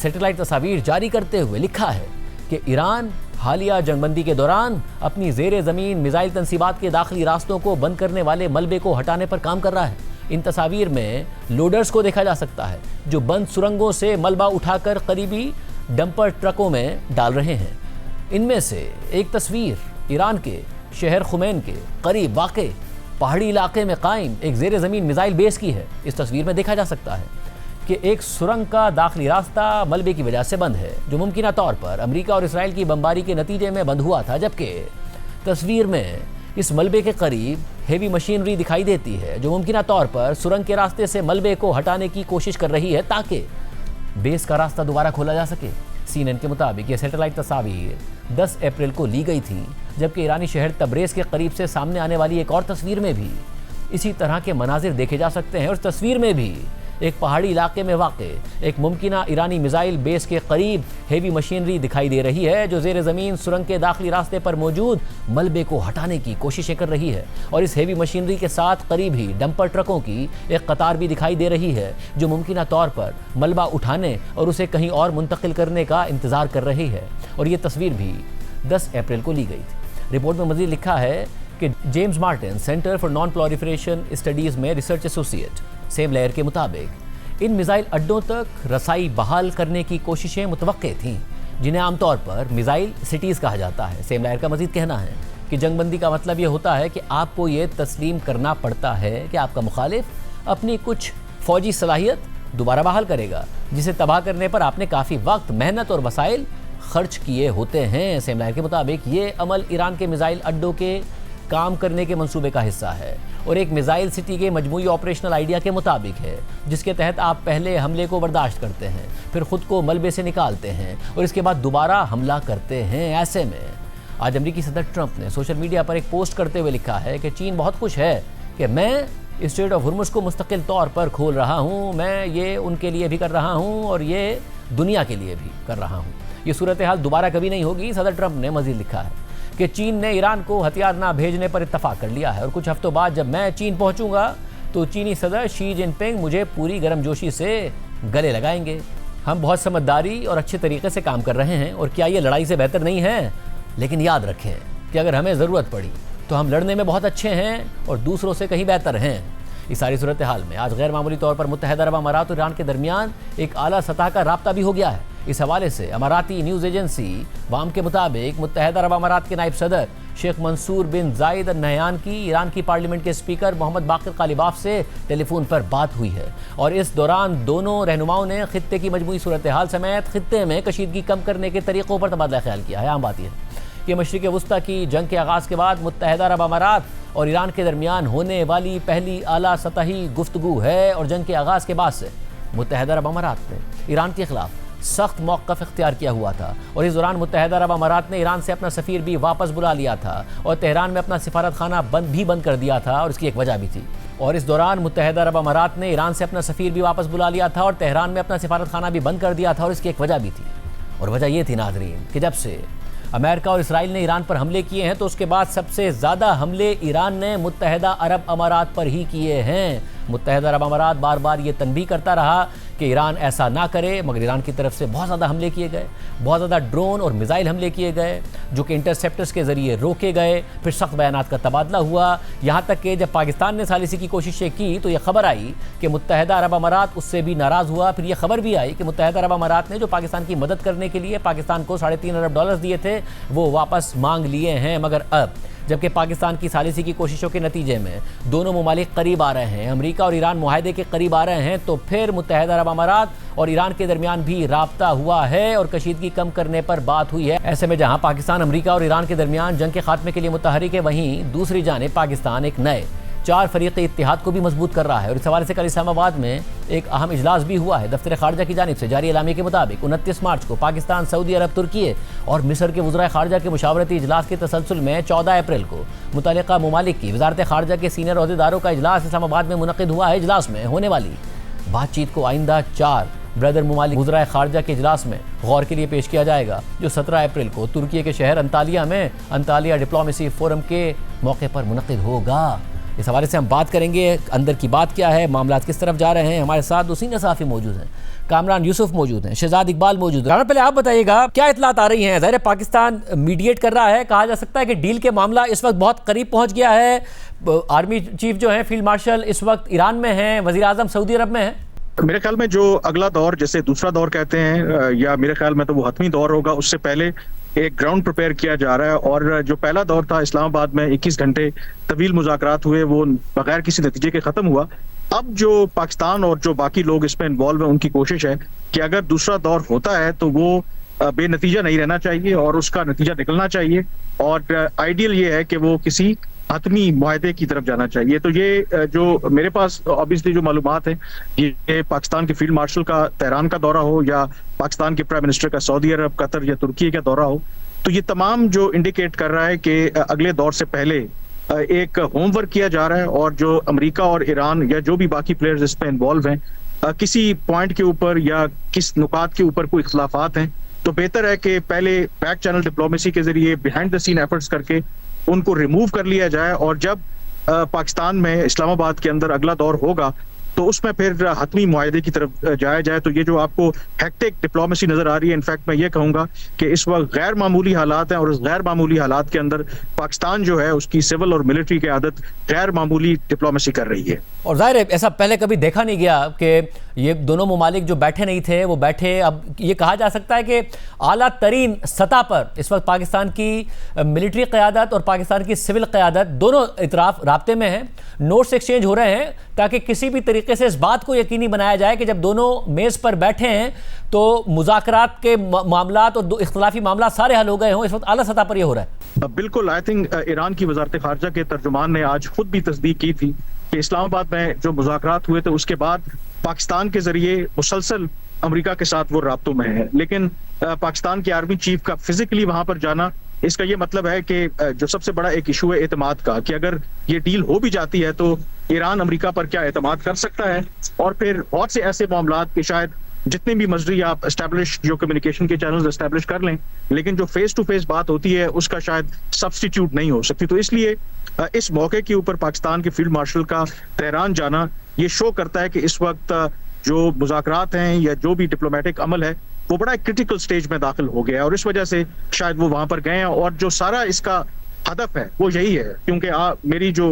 सैटेलाइट तस्वीर जारी करते हुए लिखा है कि ईरान हालिया जंगबंदी के दौरान अपनी ज़ेर ज़मीन मिसाइल तनसीबात के दाखिली रास्तों को बंद करने वाले मलबे को हटाने पर काम कर रहा है। इन तस्वीर में लोडर्स को देखा जा सकता है जो बंद सुरंगों से मलबा उठाकर करीबी डंपर ट्रकों में डाल रहे हैं। इनमें से एक तस्वीर ईरान के शहर खुमैन के करीब वाक़े पहाड़ी इलाके में कायम एक ज़ेर ज़मीन मिसाइल बेस की है। इस तस्वीर में देखा जा सकता है कि एक सुरंग का दाखिली रास्ता मलबे की वजह से बंद है, जो मुमकिना तौर पर अमेरिका और इसराइल की बमबारी के नतीजे में बंद हुआ था। जबकि तस्वीर में इस मलबे के करीब हेवी मशीनरी दिखाई देती है जो मुमकिना तौर पर सुरंग के रास्ते से मलबे को हटाने की कोशिश कर रही है ताकि बेस का रास्ता दोबारा खोला जा सके। CNN के मुताबिक ये सैटेलाइट तस्वीर 10 अप्रैल को ली गई थी, जबकि ईरानी शहर तब्रेज़ के करीब से सामने आने वाली एक और तस्वीर में भी इसी तरह के मनाजिर देखे जा सकते हैं। और उस तस्वीर में भी एक पहाड़ी इलाके में वाक़े एक मुमकिना ईरानी मिसाइल बेस के करीब हेवी मशीनरी दिखाई दे रही है जो ज़ेर ज़मीन सुरंग के दाखिली रास्ते पर मौजूद मलबे को हटाने की कोशिशें कर रही है। और इस हेवी मशीनरी के साथ करीब ही डंपर ट्रकों की एक कतार भी दिखाई दे रही है जो मुमकिना तौर पर मलबा उठाने और उसे कहीं और मुंतकिल करने का इंतज़ार कर रही है। और ये तस्वीर भी 10 अप्रैल को ली गई थी। रिपोर्ट में मज़ीद लिखा है कि James Martin centre for non proliferation studies में रिसर्च एसोसिएट सेम लेयर के मुताबिक इन मिसाइल अड्डों तक रसाई बहाल करने की कोशिशें मुतवक्के थीं, जिन्हें आमतौर पर मिसाइल सिटीज़ कहा जाता है। सेम लायर का मजीद कहना है कि जंगबंदी का मतलब ये होता है कि आपको ये तस्लीम करना पड़ता है कि आपका मुखालिफ अपनी कुछ फौजी सलाहियत दोबारा बहाल करेगा, जिसे तबाह करने पर आपने काफ़ी वक्त, मेहनत और वसाइल खर्च किए होते हैं। सेम लायर के मुताबिक ये अमल ईरान के मिसाइल अड्डों के काम करने के मंसूबे का हिस्सा है और एक मिसाइल सिटी के मजमूई ऑपरेशनल आइडिया के मुताबिक है, जिसके तहत आप पहले हमले को बर्दाश्त करते हैं, फिर खुद को मलबे से निकालते हैं और इसके बाद दोबारा हमला करते हैं। ऐसे में आज अमेरिकी सदर ट्रंप ने सोशल मीडिया पर एक पोस्ट करते हुए लिखा है कि चीन बहुत खुश है कि मैं स्ट्रेट ऑफ हुर्मुज़ को मुस्तकिल तौर पर खोल रहा हूँ, मैं ये उनके लिए भी कर रहा हूँ और ये दुनिया के लिए भी कर रहा हूँ। ये सूरत हाल दोबारा कभी नहीं होगी। सदर ट्रंप ने मज़ीद लिखा है कि चीन ने ईरान को हथियार ना भेजने पर इत्तफाक कर लिया है और कुछ हफ्तों बाद जब मैं चीन पहुंचूंगा तो चीनी सदर शी जिनपिंग मुझे पूरी गर्मजोशी से गले लगाएंगे। हम बहुत समझदारी और अच्छे तरीके से काम कर रहे हैं और क्या ये लड़ाई से बेहतर नहीं है? लेकिन याद रखें कि अगर हमें ज़रूरत पड़ी तो हम लड़ने में बहुत अच्छे हैं और दूसरों से कहीं बेहतर हैं। इस सारी सूरत हाल में आज गैर मामूली तौर पर मुत्तहदा अरब अमारात और ईरान के दरमियान एक आला सतह का राब्ता भी हो गया है। इस हवाले से अमाराती न्यूज़ एजेंसी वाम के मुताबिक मुत्तहदा अरब अमारात के नायब सदर शेख मंसूर बिन जायद अल नहयान की ईरान की पार्लियामेंट के स्पीकर मोहम्मद बाकिर कालिबाफ से टेलीफोन पर बात हुई है और इस दौरान दोनों रहनुमाओं ने खित्ते की मजमूई सूरत हाल समेत खित्ते में कशीदगी कम करने के तरीक़ों पर तबादला ख्याल किया है। आम बात यह है कि मशरिक़ वुस्ता की जंग के आगाज़ के बाद मुत्तहदा अरब अमारात और ईरान के दरमियान होने वाली पहली आला सतही गुफ्तगू है और जंग के आगाज़ के बाद से मुत्तहदा अरब अमारात ने ईरान के खिलाफ सख्त मौक़िफ़ इख्तियार किया हुआ था और इस दौरान मुत्तहदा अरब अमारात ने ईरान से अपना सफ़ीर भी वापस बुला लिया था और तेहरान में अपना सिफारत खाना बंद कर दिया था और इसकी एक वजह भी थी। और इस दौरान मुत्तहदा अरब अमारात ने ईरान से अपना सफ़ीर भी वापस बुला लिया था और तेहरान में अपना सिफारत खाना भी बंद कर दिया था और इसकी एक वजह भी थी। और वजह यह थी नाज़रीन कि जब से अमेरिका और इसराइल ने ईरान पर हमले किए हैं तो उसके बाद सबसे ज़्यादा हमले ईरान ने मुत्तहदा अरब अमारात पर ही किए हैं। मुत्तहदा अरब अमारात बार बार ये तनबीह करता रहा कि ईरान ऐसा ना करे, मगर ईरान की तरफ से बहुत ज़्यादा हमले किए गए, बहुत ज़्यादा ड्रोन और मिसाइल हमले किए गए जो कि इंटरसेप्टर्स के ज़रिए रोके गए, फिर सख्त बयानात का तबादला हुआ। यहाँ तक कि जब पाकिस्तान ने सालिसी की कोशिशें की तो यह खबर आई कि मुत्तहदा अरब अमारात उससे भी नाराज़ हुआ। फिर यह खबर भी आई कि मुत्तहदा अरब अमारात ने जो पाकिस्तान की मदद करने के लिए पाकिस्तान को $3.5 अरब दिए थे वो वापस मांग लिए हैं। मगर अब जबकि पाकिस्तान की सालिसी की कोशिशों के नतीजे में दोनों ममालिक करीब आ रहे हैं, अमेरिका और ईरान मुआहदे के करीब आ रहे हैं, तो फिर मुत्तहदा अरब अमारात और ईरान के दरमियान भी राब्ता हुआ है और कशीदगी कम करने पर बात हुई है। ऐसे में जहां पाकिस्तान अमेरिका और ईरान के दरमियान जंग के खात्मे के लिए मुतहरिक है, वहीं दूसरी जानिब पाकिस्तान एक नए 4 फरीक़ी इत्तिहाद को भी मजबूत कर रहा है। और इस हवाले से कल इस्लामाबाद में एक अहम इजलास भी हुआ है। दफ्तर खारजा की जानिब से जारी एलामिया के मुताबिक 29 मार्च को पाकिस्तान, सऊदी अरब, तुर्की और मिस्र के वज़राए खारजा के मुशावरती इजलास के तसलसल में 14 अप्रैल को मुतल्लिक़ा ममालिक की वज़ारत खारजा के सीनियर ओहदेदारों का इजलास इस्लामाबाद में मुनक़िद हुआ है। इजलास में होने वाली बातचीत को आइंदा 4 ब्रदर ममालिक वज़राए खारजा के इजलास में गौर के लिए पेश किया जाएगा, जो 17 अप्रैल को तुर्की के शहर अंतालिया में अंतालिया डिप्लोमेसी फोरम के मौके पर मुनक़िद होगा। इस हवाले से हम बात करेंगे अंदर की बात क्या है, मामला किस तरफ जा रहे हैं। हमारे साथ दो सीनियर सहाफ़ी मौजूद हैं, कामरान यूसुफ मौजूद हैं, शहजाद इकबाल मौजूद हैं। पहले आप बताइएगा क्या इतलात आ रही हैं? ज़ाहिर है पाकिस्तान मीडिएट कर रहा है, कहा जा सकता है कि डील के मामला इस वक्त बहुत करीब पहुंच गया है। आर्मी चीफ जो है फील्ड मार्शल इस वक्त ईरान में हैं, वज़ीर आज़म सऊदी अरब में है। मेरे ख्याल में जो अगला दौर, जैसे दूसरा दौर कहते हैं, या मेरे ख्याल में तो वो हतमी दौर होगा, उससे पहले एक ग्राउंड प्रिपेयर किया जा रहा है। और जो पहला दौर था इस्लामाबाद में 21 घंटे तवील मुज़ाकरात हुए, वो बगैर किसी नतीजे के खत्म हुआ। अब जो पाकिस्तान और जो बाकी लोग इसमें इन्वॉल्व हैं, उनकी कोशिश है कि अगर दूसरा दौर होता है तो वो बेनतीजा नहीं रहना चाहिए और उसका नतीजा निकलना चाहिए। और आइडियल ये है कि वो किसी हतमी मुआहदे की तरफ जाना चाहिए। तो ये जो मेरे पास ऑब्वियसली जो मालूमात है, ये पाकिस्तान के फील्ड मार्शल का तेहरान का दौरा हो या पाकिस्तान के प्राइम मिनिस्टर का सऊदी अरब, कतर या तुर्की का दौरा हो, तो ये तमाम जो इंडिकेट कर रहा है कि अगले दौर से पहले एक होमवर्क किया जा रहा है। और जो अमेरिका और ईरान या जो भी बाकी प्लेयर्स इसमें इन्वॉल्व हैं, किसी पॉइंट के ऊपर या किस नुकात के ऊपर कोई इख्तलाफात हैं, तो बेहतर है कि पहले बैक चैनल डिप्लोमेसी के जरिए बिहाइंड द सीन एफर्ट्स करके उनको रिमूव कर लिया जाए। और जब पाकिस्तान में इस्लामाबाद के अंदर अगला दौर होगा तो उसमें फिर हतमी मुआहदे की तरफ जाया जाए। तो ये जो आपको हेक्टिक डिप्लोमेसी नजर आ रही है, इनफैक्ट मैं ये कहूंगा कि इस वक्त गैर मामूली हालात हैं, और इस गैर मामूली हालात के अंदर पाकिस्तान जो है उसकी सिविल और मिलिट्री की आदत गैर मामूली डिप्लोमेसी कर रही है। और जाहिर है ऐसा पहले कभी देखा नहीं गया कि ये दोनों ममालिक जो बैठे नहीं थे वो बैठे। अब ये कहा जा सकता है कि आला तरीन सतह पर इस वक्त पाकिस्तान की मिलिट्री क़यादत और पाकिस्तान की सिविल क़यादत दोनों इतराफ़ राब्ते में हैं, नोट्स एक्सचेंज हो रहे हैं, ताकि किसी भी तरीके से इस बात को यकीनी बनाया जाए कि जब दोनों मेज़ पर बैठे हैं तो मुज़ाकरात के मामलात और इख्तलाफी मामला सारे हल हो गए हों। इस वक्त आला सतह पर यह हो रहा है। बिल्कुल, आई थिंक ईरान की वजारत खारजा के तर्जुमान ने आज खुद भी तस्दीक की थी कि इस्लामाबाद में जो मुज़ाकरात हुए थे उसके बाद पाकिस्तान के जरिए मुसलसल अमेरिका के साथ वो राब्तों में है। लेकिन पाकिस्तान के आर्मी चीफ का फिजिकली वहां पर जाना, इसका ये मतलब है कि जो सबसे बड़ा एक इशू है एतमाद का, कि अगर ये डील हो भी जाती है तो ईरान अमेरिका पर क्या एतमाद कर सकता है। और फिर बहुत से ऐसे मामलात कि शायद जितने भी मजरी आप एस्टैब्लिश जो कम्युनिकेशन के चैनल्स एस्टैब्लिश कर लें, लेकिन जो फेस टू फेस बात होती है उसका शायद सब्स्टिट्यूट नहीं हो सकती। तो इसलिए इस मौके के ऊपर पाकिस्तान के फील्ड मार्शल का तेहरान जाना ये शो करता है कि इस वक्त जो मुज़ाकरात हैं या जो भी डिप्लोमेटिक अमल है वो बड़ा क्रिटिकल स्टेज में दाखिल हो गया है, और इस वजह से शायद वो वहां पर गए हैं। और जो सारा इसका हदफ है वो यही है, क्योंकि मेरी जो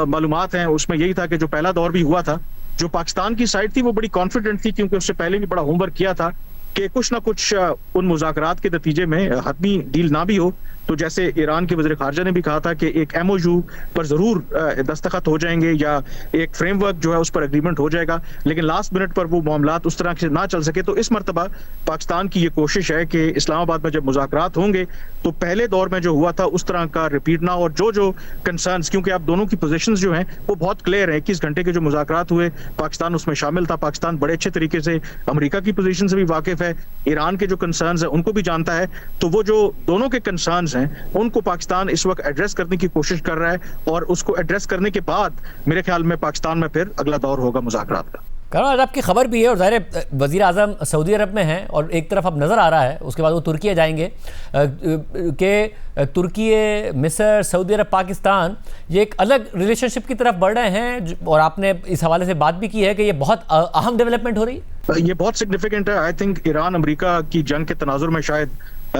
मालूमात हैं उसमें यही था कि जो पहला दौर भी हुआ था, जो पाकिस्तान की साइड थी वो बड़ी कॉन्फिडेंट थी, क्योंकि उससे पहले भी बड़ा होमवर्क किया था कि कुछ ना कुछ उन मुज़ाकरात के नतीजे में हतमी डील ना भी हो, तो जैसे ईरान के वज़ीर ख़ारजा ने भी कहा था कि एक MOU पर जरूर दस्तखत हो जाएंगे या एक फ्रेमवर्क जो है उस पर एग्रीमेंट हो जाएगा, लेकिन लास्ट मिनट पर वो मामलात उस तरह से ना चल सके। तो इस मरतबा पाकिस्तान की ये कोशिश है कि इस्लामाबाद में जब मुज़ाकरात होंगे तो पहले दौर में जो हुआ था उस तरह का रिपीट ना, और जो कंसर्न्स, क्योंकि आप दोनों की पोजीशंस जो हैं वो बहुत क्लियर है। 21 घंटे के जो मुज़ाकरात हुए पाकिस्तान उसमें शामिल था, पाकिस्तान बड़े अच्छे तरीके से अमेरिका की पोजीशन से भी वाकिफ है, ईरान के जो कंसर्न्स हैं उनको भी जानता है। तो वो जो दोनों के कंसर्न्स हैं उनको पाकिस्तान इस वक्त एड्रेस करने की कोशिश कर रहा है, और उसको एड्रेस करने के बाद मेरे ख्याल में पाकिस्तान में फिर अगला दौर होगा मुज़ाकरात का। कारण आपकी खबर भी है, और ज़ाहिर वज़ीर आज़म सऊदी अरब में हैं और एक तरफ अब नज़र आ रहा है उसके बाद वो तुर्की जाएंगे कि तुर्की, मिस्र, सऊदी अरब, पाकिस्तान ये एक अलग रिलेशनशिप की तरफ बढ़ रहे हैं, और आपने इस हवाले से बात भी की है कि ये बहुत अहम डेवलपमेंट हो रही है। ये बहुत सिग्निफिकेंट है। आई थिंक ईरान अमेरिका की जंग के तनाजुर में शायद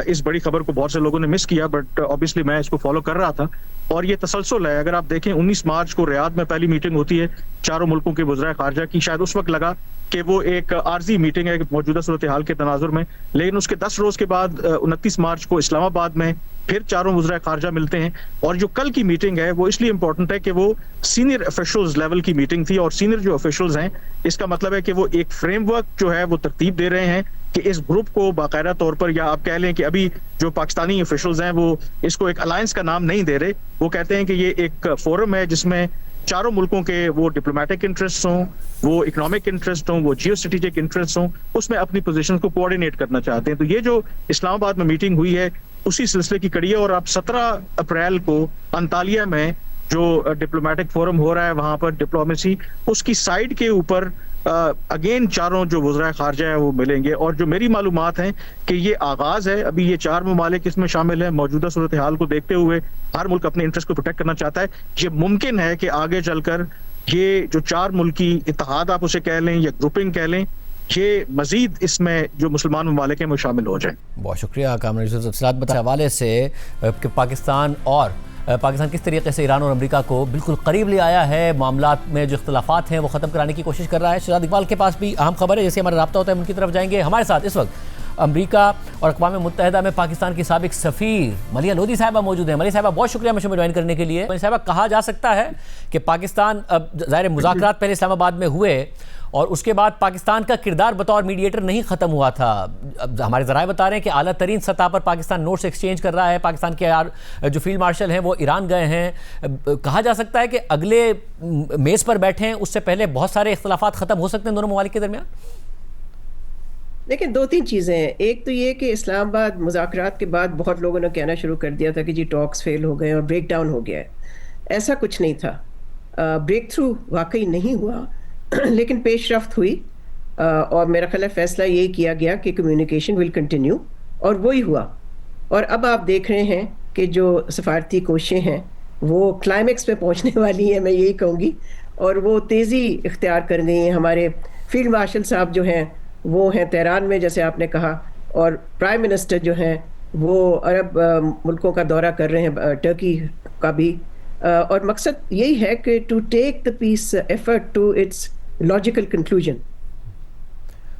इस बड़ी खबर को बहुत से लोगों ने मिस किया, बट ऑब्वियसली मैं इसको फॉलो कर रहा था, और ये तसलसल है। अगर आप देखें 19 मार्च को रियाद में पहली मीटिंग होती है चारों मुल्कों के वज़राए खारजा की, शायद उस वक्त लगा कि वो एक आर्जी मीटिंग है मौजूदा सूरत हाल के तनाजुर में, लेकिन उसके 10 रोज के बाद 29 मार्च को इस्लामाबाद में फिर चारों वज़राए खारजा मिलते हैं। और जो कल की मीटिंग है वो इसलिए इंपॉर्टेंट है कि वो सीनियर ऑफिशियल्स लेवल की मीटिंग थी, और सीनियर जो ऑफिशियल्स हैं इसका मतलब है कि वो एक फ्रेमवर्क जो है वो तरतीब दे रहे हैं कि इस ग्रुप को बाकायदा तौर पर, या आप कह लें कि अभी जो पाकिस्तानी ऑफिशियल्स हैं वो इसको एक अलायंस का नाम नहीं दे रहे, वो कहते हैं कि ये एक फोरम है जिसमें चारों मुल्कों के वो डिप्लोमेटिक इंटरेस्ट हों, वो इकोनॉमिक इंटरेस्ट हों, वो जियो स्ट्रेटेजिक इंटरेस्ट हों, उसमें अपनी पोजीशन को कोऑर्डिनेट करना चाहते हैं। तो ये जो इस्लामाबाद में मीटिंग हुई है उसी सिलसिले की कड़ी है, और अब 17 अप्रैल को अंतालिया में जो डिप्लोमेटिक फोरम हो रहा है वहां पर डिप्लोमेसी, उसकी साइड के ऊपर अगेन चारों जो वज़राए खारजा है वो मिलेंगे। और जो मेरी मालूमात हैं कि ये आगाज है, अभी ये 4 ममालिक इसमें शामिल है। मौजूदा सूरत हाल को देखते हुए हर मुल्क अपने इंटरेस्ट को प्रोटेक्ट करना चाहता है। ये मुमकिन है कि आगे चलकर ये जो 4 मुल्की इत्तेहाद आप उसे कह लें या ग्रुपिंग कह लें, ये मजीद इसमें जो मुसलमान ममालिक हैं वो शामिल हो जाए। बहुत शुक्रिया कामरान यूसुफ। तफसीलात बताने हवाले से कि पाकिस्तान किस तरीके से ईरान और अमेरिका को बिल्कुल करीब ले आया है, मामलात में जो इख्तलाफात हैं वो ख़त्म कराने की कोशिश कर रहा है। शहजाद इकबाल के पास भी अहम खबर है, जैसे हमारा रब्ता होता है उनकी तरफ जाएंगे। हमारे साथ इस वक्त अमेरिका और अक़वाम मुत्तहिदा में पाकिस्तान की साबिक सफ़ीर मलिया लोधी साहिबा मौजूद हैं। मलिया साहिबा बहुत शुक्रिया मुझे ज्वाइन करने के लिए। मलिया साहिबा, कहा जा सकता है कि पाकिस्तान, अब ज़ाहिर मुज़ाकरात पहले इस्लामाबाद में हुए और उसके बाद पाकिस्तान का किरदार बतौर मीडिएटर नहीं ख़त्म हुआ था। अब हमारे ज़राए बता रहे हैं कि आला तरीन सतह पर पाकिस्तान नोट्स एक्सचेंज कर रहा है। पाकिस्तान के जो फील्ड मार्शल हैं वो ईरान गए हैं। कहा जा सकता है कि अगले मेज़ पर बैठे हैं उससे पहले बहुत सारे इख्तलाफात ख़त्म हो सकते हैं दोनों ममालिक के दरमियान। देखिए, 2-3 चीज़ें हैं। एक तो ये कि इस्लामाबाद मुज़ाकरात के बाद बहुत लोगों ने कहना शुरू कर दिया था कि जी टॉक्स फेल हो गए और ब्रेक डाउन हो गया है। ऐसा कुछ नहीं था। ब्रेक थ्रू वाकई नहीं हुआ लेकिन पेशरफ्त हुई, और मेरा ख्याल है फैसला यही किया गया कि कम्युनिकेशन विल कंटिन्यू, और वही हुआ। और अब आप देख रहे हैं कि जो सफारती कोशिशें हैं वो क्लाइमेक्स पे पहुंचने वाली हैं, मैं यही कहूँगी। और वो तेज़ी इख्तियार कर गई हैं। हमारे फील्ड मार्शल साहब जो हैं वो हैं तेहरान में, जैसे आपने कहा, और प्राइम मिनिस्टर जो हैं वो अरब मुल्कों का दौरा कर रहे हैं, टर्की का भी, और मकसद यही है कि to take the peace effort to its logical conclusion.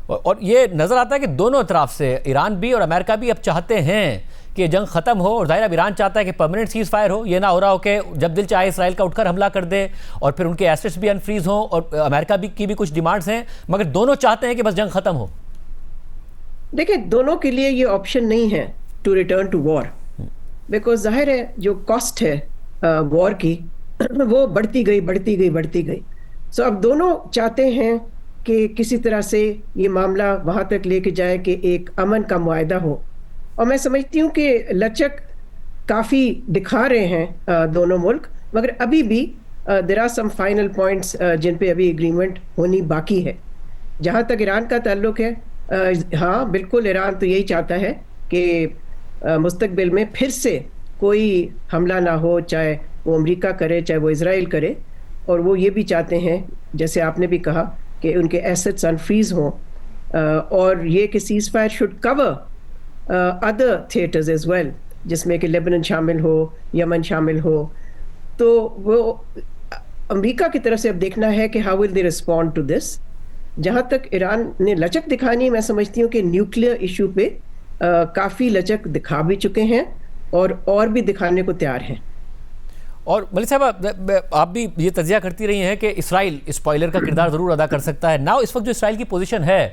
और ये नजर आता है कि दोनों तरफ से ईरान भी और अमेरिका भी अब चाहते हैं कि जंग खत्म हो, और जाहिर अब ईरान चाहता है कि परमानेंट सीज फायर हो, ये ना हो रहा हो कि जब दिल चाहे इसराइल का उठकर हमला कर दे और फिर उनके एसेट्स भी अनफ्रीज हों, और अमेरिका की भी कुछ डिमांड्स हैं, मगर दोनों चाहते हैं कि बस जंग खत्म हो। देखिए, दोनों के लिए ये ऑप्शन नहीं है to return to war, because जाहिर है जो कॉस्ट है वॉर की वो बढ़ती गई। सो अब दोनों चाहते हैं कि किसी तरह से ये मामला वहाँ तक लेके जाए कि एक अमन का मुआहदा हो, और मैं समझती हूँ कि लचक काफ़ी दिखा रहे हैं दोनों मुल्क, मगर अभी भी there are some final points जिन पे अभी एग्रीमेंट होनी बाकी है। जहाँ तक ईरान का ताल्लुक है, हाँ बिल्कुल, ईरान तो यही चाहता है कि मुस्तकबिल में फिर से कोई हमला ना हो, चाहे वो अमेरिका करे चाहे वो इजराइल करे, और वो ये भी चाहते हैं, जैसे आपने भी कहा, कि उनके एसेट्स अनफ्रीज हों, और ये कि ceasefire should cover other theatres as well, जिसमें कि लेबनान शामिल हो, यमन शामिल हो। तो वो अमेरिका की तरफ से अब देखना है कि how will they respond to this. जहाँ तक ईरान ने लचक दिखानी, मैं समझती हूँ कि न्यूक्लियर इशू पे काफ़ी लचक दिखा भी चुके हैं और भी दिखाने को तैयार हैं। और मलिक साहब, आप भी ये तजिया करती रही हैं कि इसराइल स्पॉइलर का किरदार ज़रूर अदा कर सकता है। नाउ इस वक्त जो इसराइल की पोजीशन है,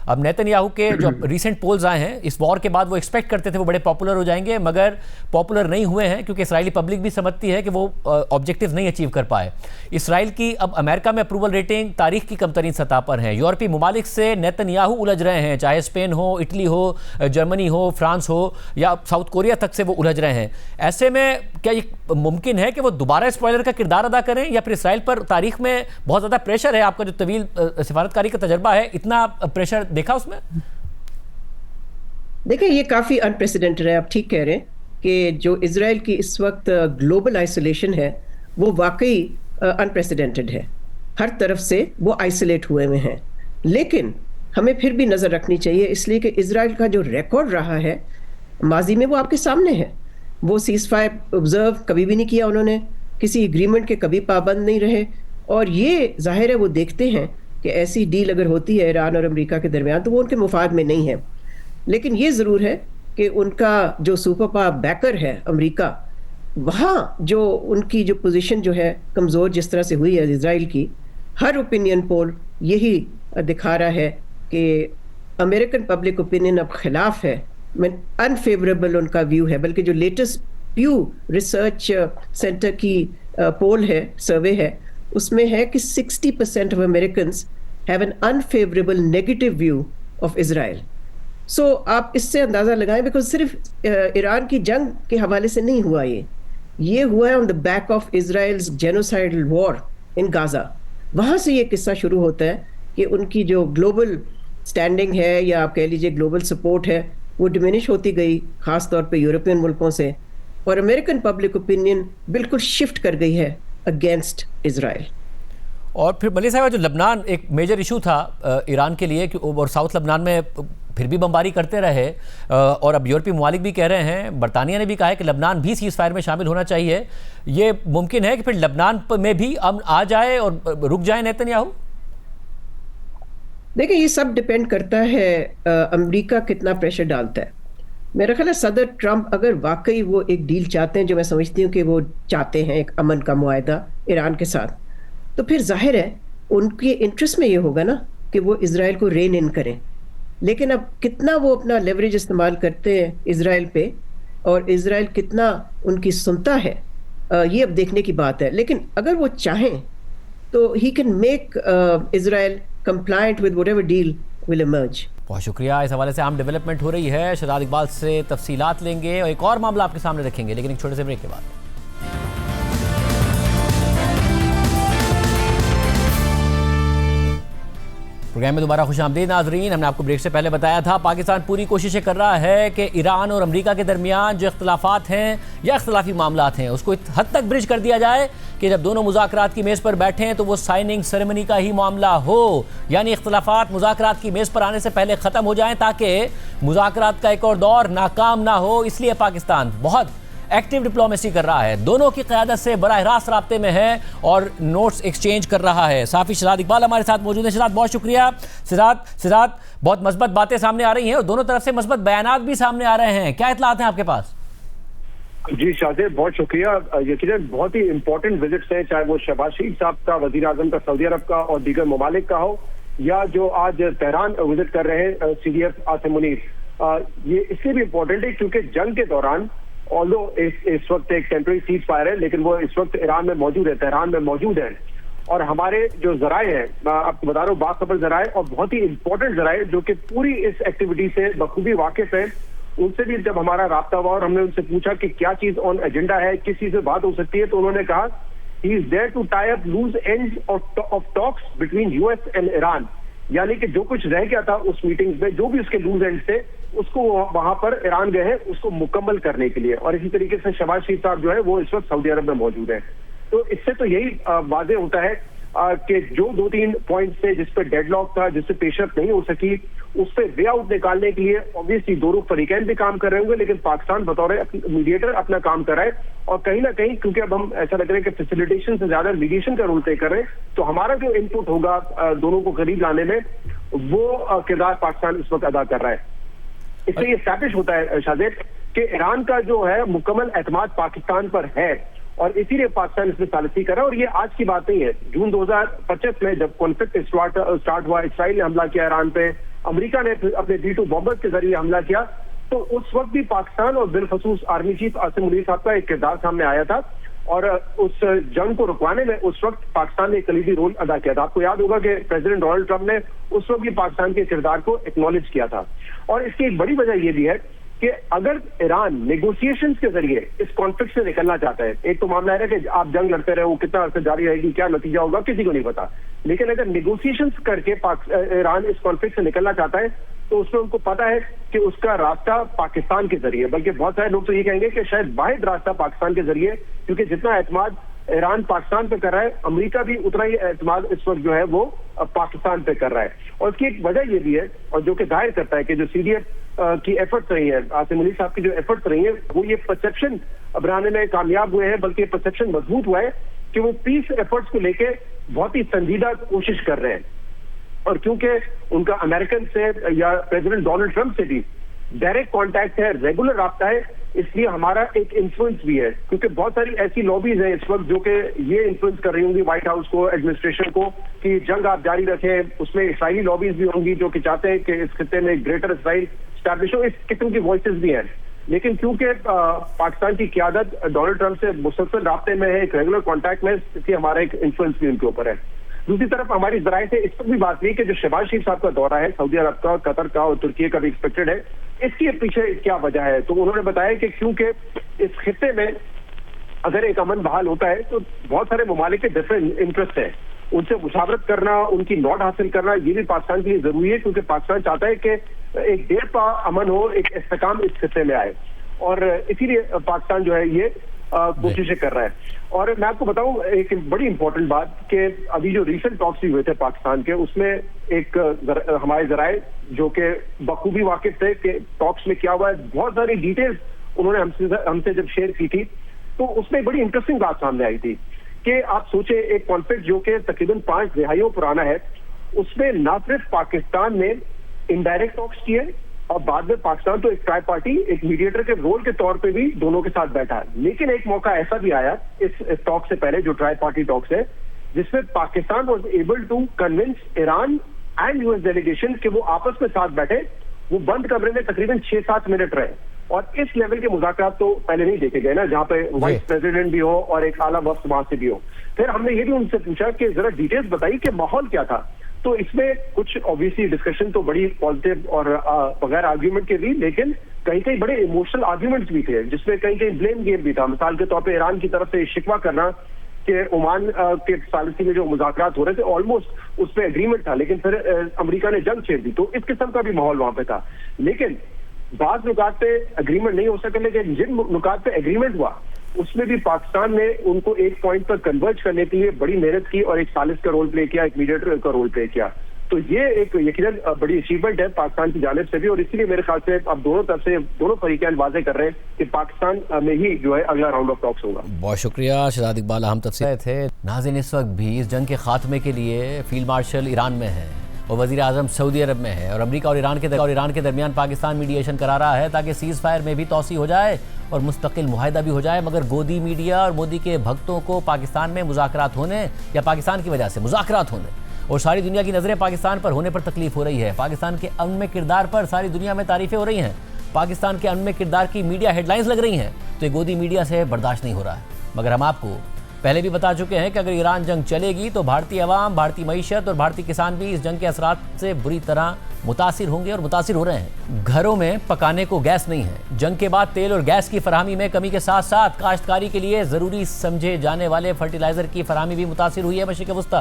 अब नेतन्याहू के जो रीसेंट पोल्स आए हैं इस वॉर के बाद, वो एक्सपेक्ट करते थे वो बड़े पॉपुलर हो जाएंगे, मगर पॉपुलर नहीं हुए हैं, क्योंकि इसराइली पब्लिक भी समझती है कि वो ऑब्जेक्टिव नहीं अचीव कर पाए। इसराइल की अब अमेरिका में अप्रूवल रेटिंग तारीख की कमतरीन सतह पर है। यूरोपीय ममालिक से नेतन्याहू उलझ रहे हैं, चाहे स्पेन हो, इटली हो, जर्मनी हो, फ्रांस हो, या साउथ कोरिया तक से वो उलझ रहे हैं। ऐसे में क्या ये मुमकिन है कि वो दोबारा स्पॉइलर का किरदार अदा करें, या फिर इसराइल पर तारीख में बहुत ज़्यादा प्रेशर है? आपका जो तवील सिफारतकारी का तजर्बा है, इतना प्रेशर देखा उसमें? देखिए, ये काफ़ी अनप्रेसिडेंटेड है। आप ठीक कह रहे हैं कि जो इजराइल की इस वक्त ग्लोबल आइसोलेशन है वो वाकई अनप्रेसिडेंटेड है। हर तरफ से वो आइसोलेट हुए हुए हैं, लेकिन हमें फिर भी नज़र रखनी चाहिए, इसलिए कि इजराइल का जो रिकॉर्ड रहा है माजी में वो आपके सामने है। वो सीज फायर ऑब्जर्व कभी भी नहीं किया उन्होंने, किसी एग्रीमेंट के कभी पाबंद नहीं रहे, और ये जाहिर है वो देखते हैं कि ऐसी डील अगर होती है ईरान और अमेरिका के दरमियान तो वो उनके मुफाद में नहीं है। लेकिन ये ज़रूर है कि उनका जो सुपर पावर बैकर है अमेरिका, वहाँ जो उनकी जो पोजीशन जो है कमज़ोर जिस तरह से हुई है इजराइल की, हर ओपिनियन पोल यही दिखा रहा है कि अमेरिकन पब्लिक ओपिनियन अब खिलाफ है, अनफेवरेबल उनका व्यू है। बल्कि जो लेटेस्ट प्यू रिसर्च सेंटर की पोल है, सर्वे है, उसमें है कि 60% of Americans have an unfavourable negative view of Israel. So आप इससे अंदाज़ा लगाएं, बिकॉज सिर्फ ईरान की जंग के हवाले से नहीं हुआ, ये हुआ है on the back of Israel's genocidal war in Gaza. वहाँ से ये किस्सा शुरू होता है कि उनकी जो ग्लोबल स्टैंडिंग है, या आप कह लीजिए ग्लोबल सपोर्ट है, वो डिमिनिश होती गई, ख़ास तौर पे यूरोपियन मुल्कों से, और अमेरिकन पब्लिक ओपिनियन बिल्कुल शिफ्ट कर गई है अगेंस्ट इजराइल। और फिर मलिक साहब, जो लबनान एक मेजर इशू था ईरान के लिए, और साउथ लबनान में फिर भी बमबारी करते रहे, और अब यूरोपीय ममालिक भी कह रहे हैं, बरतानिया ने भी कहा है कि लबनान भी सीज फायर में शामिल होना चाहिए। ये मुमकिन है कि फिर लबनान में भी अमन आ जाए और रुक जाए नेतन्याहू? देखिए, ये सब डिपेंड करता है अमेरिका कितना प्रेशर डालता है। मेरा ख्याल है सदर ट्रंप अगर वाकई वो एक डील चाहते हैं, जो मैं समझती हूँ कि वो चाहते हैं, एक अमन का मुआहदा ईरान के साथ, तो फिर जाहिर है उनके इंटरेस्ट में ये होगा ना कि वो इजराइल को रेन इन करें। लेकिन अब कितना वो अपना लेवरेज इस्तेमाल करते हैं इजराइल पे, और इजराइल कितना उनकी सुनता है, ये अब देखने की बात है। लेकिन अगर वो चाहें तो he can make Israel compliant with whatever deal will emerge. बहुत शुक्रिया। इस हवाले से आम डेवलपमेंट हो रही है, शहजाद इकबाल से तफसीलात लेंगे और एक और मामला आपके सामने रखेंगे, लेकिन एक छोटे से ब्रेक के बाद। प्रोग्राम में दोबारा खुशामदीद नाजरीन। हमने आपको ब्रेक से पहले बताया था पाकिस्तान पूरी कोशिशें कर रहा है कि ईरान और अमेरिका के दरमियान जो इख्तलाफात हैं या इख्तलाफी मामलात हैं उसको हद तक ब्रिज कर दिया जाए कि जब दोनों मुज़ाकरात की मेज़ पर बैठें तो वो साइनिंग सेरेमनी का ही मामला हो, यानी इख्तलाफात मुज़ाकरात की मेज़ पर आने से पहले ख़त्म हो जाएं ताकि मुज़ाकरात का एक और दौर नाकाम ना हो। इसलिए पाकिस्तान बहुत एक्टिव डिप्लोमेसी कर रहा है, दोनों की क़यादत से बराह रास्त राब्ते में है और नोट्स एक्सचेंज कर रहा है। साफ़ी शहजाद इकबाल हमारे साथ मौजूद है। शहजाद बहुत शुक्रिया। शहजाद बहुत मस्बत बातें सामने आ रही हैं और दोनों तरफ से मस्बत बयानात भी सामने आ रहे हैं, क्या इत्तलात हैं आपके पास? जी शाहजेब बहुत शुक्रिया। यकीनन बहुत ही इंपॉर्टेंट विजिट्स हैं, चाहे वो शहबाज शरीफ साहब का, वजीर आजम का सऊदी अरब का और दीगर ममालिक का हो, या जो आज तेहरान विजिट कर रहे हैं CDF आसिम मुनीर। ये इसलिए भी इम्पोर्टेंट है क्योंकि जंग के दौरान ऑल्दो इस वक्त एक टेम्परेरी सीज फायर है, लेकिन वो इस वक्त ईरान में मौजूद है, तेहरान में मौजूद है। और हमारे जो जराए हैं, मैं आपको बता रहा हूँ, बाखबर जराए और बहुत ही इंपॉर्टेंट जराए जो कि पूरी इस एक्टिविटी से बखूबी वाकिफ है, उनसे भी जब हमारा राब्ता हुआ और हमने उनसे पूछा कि क्या चीज ऑन एजेंडा है, किस चीज से बात हो सकती है, तो उन्होंने कहा he is there to tie up loose ends of talks between US and Iran. यानी कि जो कुछ रह गया था उस मीटिंग्स में, जो भी उसके लूज एंड थे, उसको वहां पर ईरान गए हैं उसको मुकम्मल करने के लिए। और इसी तरीके से शहबाज शरीफ साहब जो है वो इस वक्त सऊदी अरब में मौजूद है। तो इससे तो यही वाज़ेह होता है कि जो 2-3 पॉइंट थे जिस पे डेडलॉक था, जिससे पेशरफ नहीं हो सकी, उस पर वे आउट निकालने के लिए ऑब्वियसली दोनों फरीकैन भी काम कर रहे होंगे, लेकिन पाकिस्तान बतौर मीडिएटर अपना काम कर रहा है। और कहीं ना कहीं क्योंकि अब हम ऐसा लग रहा है कि फैसिलिटेशन से ज्यादा मीडिएशन का रोल तय कर रहे हैं, तो हमारा जो इनपुट होगा दोनों को करीब लाने में, वो किरदार पाकिस्तान इस वक्त अदा कर रहा है। इससे ये स्टैब्लिश होता है शाहजेब कि ईरान का जो है मुकम्मल एतमाद पाकिस्तान पर है और इसीलिए पाकिस्तान इसमें सालिसी कर रहा है। और ये आज की बात नहीं है। जून 2025 में जब कॉन्फ्लिक्ट स्टार्ट हुआ, इसराइल ने हमला किया ईरान पे, अमेरिका ने अपने B-2 बॉम्बर्स के जरिए हमला किया, तो उस वक्त भी पाकिस्तान और बिलखसूस आर्मी चीफ आसिम मुनीर साहब का एक किरदार सामने आया था और उस जंग को रुकवाने में उस वक्त पाकिस्तान ने एक कलीदी रोल अदा किया था। आपको याद होगा कि प्रेसिडेंट डोनाल्ड ट्रंप ने उस वक्त भी पाकिस्तान के किरदार को एक्नॉलेज किया था। और इसकी एक बड़ी वजह यह भी है कि अगर ईरान नेगोशिएशंस के जरिए इस कॉन्फ्लिक्ट से निकलना चाहता है, एक तो मामला है कि आप जंग लड़ते रहे, वो कितना अर्सा जारी रहेगी, क्या नतीजा होगा, किसी को नहीं पता, लेकिन अगर नेगोशिएशंस करके ईरान इस कॉन्फ्लिक्ट से निकलना चाहता है तो उसमें उनको पता है कि उसका रास्ता पाकिस्तान के जरिए, बल्कि बहुत सारे लोग तो ये कहेंगे कि शायद वाहिद रास्ता पाकिस्तान के जरिए, क्योंकि जितना एतमाद ईरान पाकिस्तान पे कर रहा है, अमेरिका भी उतना ही एतमाद इस वक्त जो है वो पाकिस्तान पे कर रहा है। और इसकी एक वजह ये भी है, और जो कि जाहिर करता है कि जो CDF की एफर्ट्स रही है, आसिम मुनीर साहब की जो एफर्ट्स रही है, वो ये परसेप्शन बनाने में कामयाब हुए हैं, बल्कि परसेप्शन मजबूत हुआ है कि वो पीस एफर्ट्स को लेके बहुत ही संजीदा कोशिश कर रहे हैं। और क्योंकि उनका अमेरिकन से या प्रेसिडेंट डोनाल्ड ट्रंप से भी डायरेक्ट कांटेक्ट है, रेगुलर राब्ता है, इसलिए हमारा एक इन्फ्लुएंस भी है, क्योंकि बहुत सारी ऐसी लॉबीज हैं इस वक्त जो कि ये इन्फ्लुएंस कर रही होंगी व्हाइट हाउस को, एडमिनिस्ट्रेशन को, कि जंग आप जारी रखें। उसमें इसराइली लॉबीज भी होंगी जो कि चाहते हैं कि इस खित्ते में ग्रेटर इसराइल स्टैब्लिश हो, इस किस्म की वॉइसेस भी हैं। लेकिन क्योंकि पाकिस्तान की क़यादत डोनाल्ड ट्रंप से मुसलसल राब्ते में है, एक रेगुलर कॉन्टैक्ट में, इसलिए हमारा एक इन्फ्लुएंस भी उनके ऊपर है। दूसरी तरफ हमारी जराए से इस पर भी बात हुई कि जो शहबाज शरीफ साहब का दौरा है सऊदी अरब का, कतर का और तुर्की का भी एक्सपेक्टेड है, इसके पीछे क्या वजह है। तो उन्होंने बताया कि क्योंकि इस खित्ते में अगर एक अमन बहाल होता है तो बहुत सारे ममालिक के डिफरेंट इंटरेस्ट है, उनसे मुशावरत करना, उनकी नोट हासिल करना, ये भी पाकिस्तान के लिए जरूरी है, क्योंकि पाकिस्तान चाहता है कि एक देर पा अमन हो, एक इस्तेकाम इस खित्ते में आए, और इसीलिए पाकिस्तान जो है ये कोशिशें कर रहा है। और मैं आपको बताऊं एक बड़ी इंपॉर्टेंट बात कि अभी जो रीसेंट टॉक्स भी हुए थे पाकिस्तान के, उसमें एक हमारे जराए जो कि बखूबी वाकिफ थे कि टॉक्स में क्या हुआ है, बहुत सारी डिटेल्स उन्होंने हमसे जब शेयर की थी, तो उसमें बड़ी इंटरेस्टिंग बात सामने आई थी कि आप सोचे एक कॉन्फ्लिक्ट जो कि तकरीबन 5 दहाइयों पुराना है, उसमें ना सिर्फ पाकिस्तान ने इनडायरेक्ट टॉक्स किए और बाद में पाकिस्तान तो एक ट्राई पार्टी, एक मीडिएटर के रोल के तौर पे भी दोनों के साथ बैठा है। लेकिन एक मौका ऐसा भी आया इस टॉक से पहले, जो ट्राई पार्टी टॉक्स है, जिसमें Pakistan was able to convince Iran and US delegation कि वो आपस में साथ बैठे। वो बंद कमरे में तकरीबन 6-7 मिनट रहे, और इस लेवल के मुज़ाकरात तो पहले नहीं देखे गए ना, जहाँ पे वाइस प्रेसिडेंट भी हो और एक आला वक्त वहां से भी हो। फिर हमने ये भी उनसे पूछा कि जरा डिटेल्स बताइए कि माहौल क्या था। तो इसमें कुछ ऑब्वियसली डिस्कशन तो बड़ी पॉजिटिव और बगैर आर्ग्यूमेंट के भी, लेकिन कहीं कहीं बड़े इमोशनल आर्ग्यूमेंट्स भी थे, जिसमें कहीं कहीं ब्लेम गेम भी था। मिसाल के तौर पे ईरान की तरफ से शिकवा करना कि ओमान के सालिसी में जो मुज़ाकरात हो रहे थे ऑलमोस्ट उस पर एग्रीमेंट था, लेकिन फिर अमेरिका ने जंग छेड़ दी, तो इस किस्म का भी माहौल वहां पे था। लेकिन बाज नुकात पे एग्रीमेंट नहीं हो सके, लेकिन जिन नुकात पे एग्रीमेंट हुआ उसमें भी पाकिस्तान ने उनको एक पॉइंट पर कन्वर्ज करने के लिए बड़ी मेहनत की और एक सालिस का रोल प्ले किया, एक मीडिएटर का रोल प्ले किया। तो ये एक यकीनन बड़ी अचीवमेंट है पाकिस्तान की जानिब से भी, और इसीलिए मेरे ख्याल से अब दोनों तरफ से दोनों फरीकैन वाज़ेह कर रहे हैं कि पाकिस्तान में ही जो है अगला राउंड ऑफ टॉक्स होगा। बहुत शुक्रिया शहजाद इकबाल, अहम तफसीर थे। नाज़रीन, इस वक्त भी इस जंग के खात्मे के लिए फील्ड मार्शल ईरान में है और वज़ीर आज़म सऊदी अरब में है, और अमेरिका और ईरान के दरमियान पाकिस्तान मीडिएशन करा रहा है ताकि सीज़ फायर में भी तोसी हो जाए और मुस्तकिल मुआहिदा भी हो जाए। मगर गोदी मीडिया और मोदी के भक्तों को पाकिस्तान में मुज़ाकरात होने या पाकिस्तान की वजह से मुज़ाकरात होने और सारी दुनिया की नज़रें पाकिस्तान पर होने पर तकलीफ हो रही है। पाकिस्तान के अमन में किरदार पर सारी दुनिया में तारीफ़ें हो रही हैं, पाकिस्तान के अमन में किरदार की मीडिया हेडलाइंस लग रही हैं, तो ये गोदी मीडिया से बर्दाश्त नहीं हो रहा है। मगर हम आपको पहले भी बता चुके हैं कि अगर ईरान जंग चलेगी तो भारतीय अवाम, भारतीय मईशत और भारतीय किसान भी इस जंग के असरात से बुरी तरह मुतासिर होंगे और मुतासिर हो रहे हैं। घरों में पकाने को गैस नहीं है। जंग के बाद तेल और गैस की फराहमी में कमी के साथ साथ काश्तकारी के लिए ज़रूरी समझे जाने वाले फर्टिलाइज़र की फराहमी भी मुतासिर हुई है। मशरिक़ वस्ता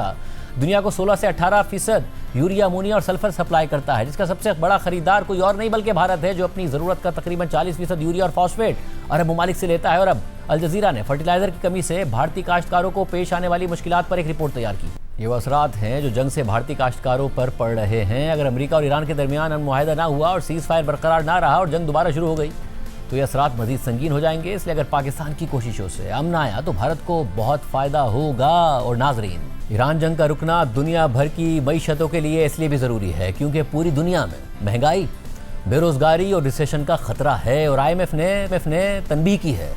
दुनिया को 16 से 18% यूरिया, अमोनिया और सल्फर सप्लाई करता है, जिसका सबसे बड़ा खरीदार कोई और नहीं बल्कि भारत है, जो अपनी ज़रूरत का तकरीबन 40% यूरिया और फॉस्फेट अरब ममालिक से लेता है। और अब अल जज़ीरा ने फर्टिलाइज़र की कमी से भारतीय काश्तकारों को पेश आने वाली मुश्किलात पर एक रिपोर्ट तैयार की। ये वो असरात हैं जो जंग से भारतीय काश्तकारों पर पड़ रहे हैं। अगर अमेरिका और ईरान के दरमियान अमन मुआहिदा ना हुआ और सीज़ फायर बरकरार ना रहा और जंग दोबारा शुरू हो गई तो ये असरात मज़ीद संगीन हो जाएंगे। इसलिए अगर पाकिस्तान की कोशिशों से अमन आया तो भारत को बहुत फ़ायदा होगा। और नाजरीन, ईरान जंग का रुकना दुनिया भर की मईशतों के लिए इसलिए भी ज़रूरी है क्योंकि पूरी दुनिया में महंगाई, बेरोज़गारी और रिसेशन का ख़तरा है। और IMF ने तनबीह की है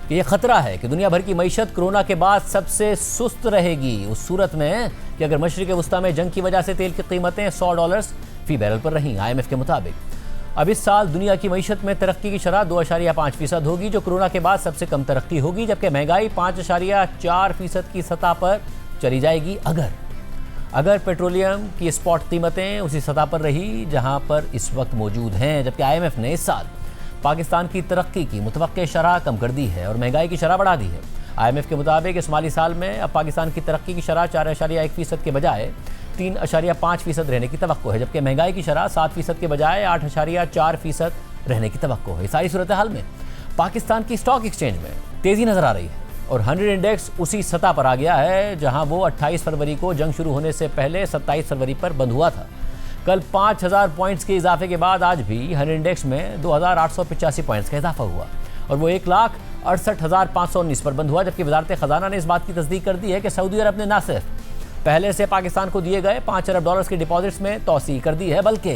कि ये ख़तरा है कि दुनिया भर की मईशत कोरोना के बाद सबसे सुस्त रहेगी उस सूरत में कि अगर मशरिक़ वस्ता में जंग की वजह से तेल की कीमतें $100 फ़ी बैरल पर रहीं। IMF के मुताबिक अब इस साल दुनिया की मईशत में तरक्की की शरह 2.5% होगी, जो कोरोना के बाद सबसे कम तरक्की होगी, जबकि महंगाई 5.4% की सतह पर चली जाएगी अगर पेट्रोलियम की स्पॉट कीमतें उसी सतह पर रही जहां पर इस वक्त मौजूद हैं। जबकि IMF ने इस साल पाकिस्तान की तरक्की की मुतवक्के शरह कम कर दी है और महंगाई की शरह बढ़ा दी है। IMF के मुताबिक इस माली साल में अब पाकिस्तान की तरक्की की शरह 4.1% के बजाय 3.5% रहने की तवक्को है, जबकि महंगाई की शरह 7% के बजाय 8.4% रहने की तवक्को है। सारी सूरत हाल में पाकिस्तान की स्टॉक एक्सचेंज में तेज़ी नज़र आ रही है और 100 इंडेक्स उसी सतह पर आ गया है जहां वो 28 फरवरी को जंग शुरू होने से पहले 27 फरवरी पर बंद हुआ था। कल 5000 पॉइंट्स के इजाफे के बाद आज भी 100 इंडेक्स में 2885 पॉइंट्स का इजाफा हुआ और वो 1,68,519 पर बंद हुआ। जबकि वजारत ख़जाना ने इस बात की तस्दीक कर दी है कि सऊदी अरब ने न सिर्फ पहले से पाकिस्तान को दिए गए $5 अरब के डिपॉजिट्स में तोसी कर दी है, बल्कि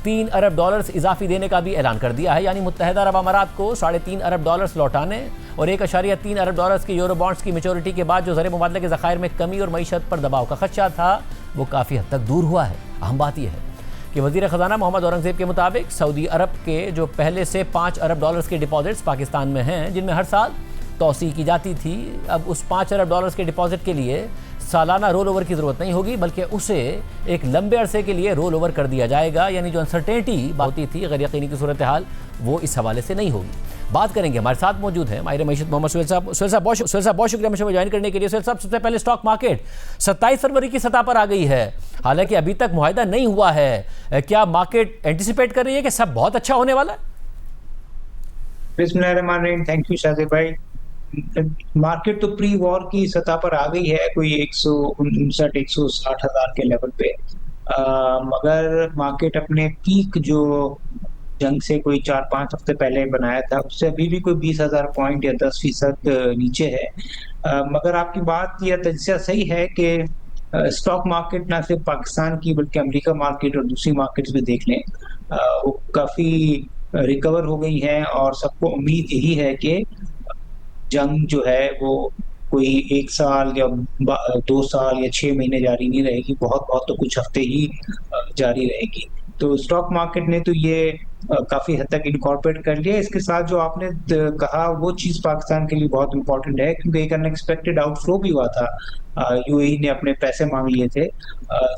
$3 अरब इजाफी देने का भी ऐलान कर दिया है। यानी मुत्तहदा अरब अमारात को $3.5 अरब लौटाने और $1.3 अरब के यूरो बॉन्ड्स की मेच्योरिटी के बाद जो ज़र मुबादले के ज़खायर में कमी और मईशत पर दबाव का खदशा था वो काफ़ी हद तक दूर हुआ है। अहम बात यह है कि वज़ीर ख़जाना मोहम्मद औरंगज़ेब के मुताबिक सऊदी अरब के जो पहले से $5 अरब के डिपॉजिट्स पाकिस्तान में हैं, जिनमें हर साल तोसी की जाती थी, अब उस $5 अरब के डिपॉजिट के लिए सालाना रोल ओवर की ज़रूरत नहीं होगी, बल्कि उसे एक लंबे अरसे के लिए रोल ओवर कर दिया जाएगा। यानी जो अनसर्टेनिटी होती थी, गैर यकीनी की सूरत हाल, वो इस हवाले से नहीं होगी। बात करेंगे, हमारे साथ मौजूद हैं माहिर मईशत मोहम्मद सुहेल साहब। सुहेल साहब बहुत शुक्रिया मुझे ज्वाइन करने के लिए। सुहेल साहब, सबसे पहले स्टॉक मार्केट 27 फरवरी की सतह पर आ गई है, हालांकि अभी तक मुआहिदा नहीं हुआ है। क्या मार्केट एंटिसिपेट कर रही है कि सब बहुत अच्छा होने वाला है? बिस्मिल्लाहिर्रहमानिर्रहीम। थैंक यू शाजिद भाई। मार्केट तो प्री वॉर की सतह पर आ गई है, कोई 159-160 हज़ार के लेवल पे, मगर मार्केट अपने पीक जो जंग से कोई 4-5 हफ्ते पहले बनाया था उससे अभी भी कोई 20,000 पॉइंट या 10% नीचे है। मगर आपकी बात या तजिया सही है कि स्टॉक मार्केट ना सिर्फ पाकिस्तान की बल्कि अमेरिका मार्केट और दूसरी मार्केट्स भी देख लें, वो काफ़ी रिकवर हो गई हैं और सबको उम्मीद यही है कि जंग जो है वो कोई 1 साल या 2 साल या 6 महीने जारी नहीं रहेगी, बहुत तो कुछ हफ्ते ही जारी रहेगी। तो स्टॉक मार्केट ने तो ये काफी हद तक इनकॉर्पोरेट कर लिया। इसके साथ जो आपने कहा वो चीज पाकिस्तान के लिए बहुत इंपॉर्टेंट है, क्योंकि एक अनएक्सपेक्टेड आउटफ्लो भी हुआ था यूएई ने अपने पैसे मांग लिए थे,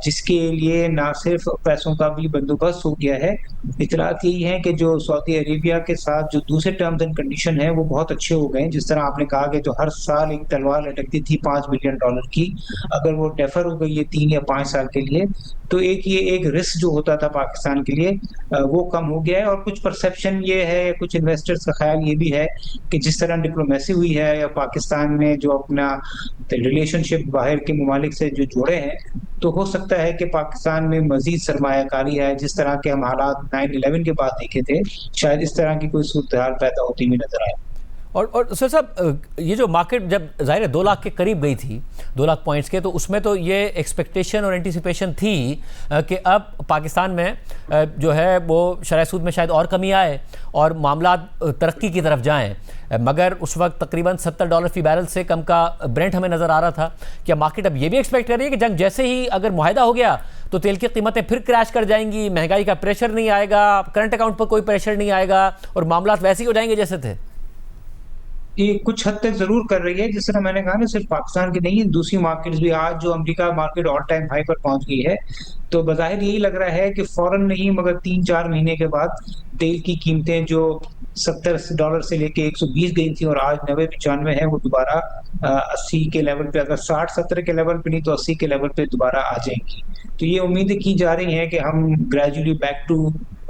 जिसके लिए ना सिर्फ पैसों का भी बंदोबस्त हो गया है, इतलात यही है कि जो सऊदी अरेबिया के साथ जो दूसरे टर्म्स एंड कंडीशन है वो बहुत अच्छे हो गए हैं। जिस तरह आपने कहा कि जो हर साल एक तलवार लटकती थी $5 बिलियन की, अगर वो डेफर हो गई है 3 या 5 साल के लिए, तो एक रिस्क जो होता था पाकिस्तान के लिए वो कम हो गया है। और कुछ परसेप्शन ये है, कुछ इन्वेस्टर्स का ख्याल ये भी है कि जिस तरह डिप्लोमेसी हुई है या पाकिस्तान ने जो अपना रिलेशनशिप बाहर के ममालिक से जो जोड़े हैं, तो हो सकता है कि पाकिस्तान में मजीद सरमायाकारी है। जिस तरह के हम हालात 9/11 के बाद देखे थे, शायद इस तरह की कोई सूरत हाल पैदा होती हुई नजर आए। और सर साहब, ये जो मार्केट जब ज़ाहिर है 2 लाख के करीब गई थी, 2 लाख पॉइंट्स के, तो उसमें तो ये एक्सपेक्टेशन और एंटिसिपेशन थी कि अब पाकिस्तान में जो है वो शरह सूद में शायद और कमी आए और मामला तरक्की की तरफ जाएं। मगर उस वक्त तकरीबन $70 फी बैरल से कम का ब्रेंट हमें नज़र आ रहा था। क्या मार्केट अब ये भी एक्सपेक्ट कर रही है कि जंग जैसे ही अगर मुआहदा हो गया तो तेल की कीमतें फिर क्रैश कर जाएंगी, महंगाई का प्रेशर नहीं आएगा, करंट अकाउंट पर कोई प्रेशर नहीं आएगा और मामला वैसे ही हो जाएंगे जैसे थे? ये कुछ हद तक जरूर कर रही है। जिस तरह मैंने कहा ना, सिर्फ पाकिस्तान की नहीं है, दूसरी मार्केट्स भी। आज जो America market all time high पर पहुंच गई है, तो बज़ाहिर यही लग रहा है कि फौरन नहीं मगर 3-4 महीने के बाद तेल की कीमतें जो $70 से लेके 120 गई थी और आज 90-95 है, वो दोबारा 80 के लेवल पे, अगर 60-70 के लेवल पे नहीं तो 80 के लेवल पे दोबारा आ जाएंगी। तो ये उम्मीदें की जा रही हैं कि हम ग्रेजुअली बैक टू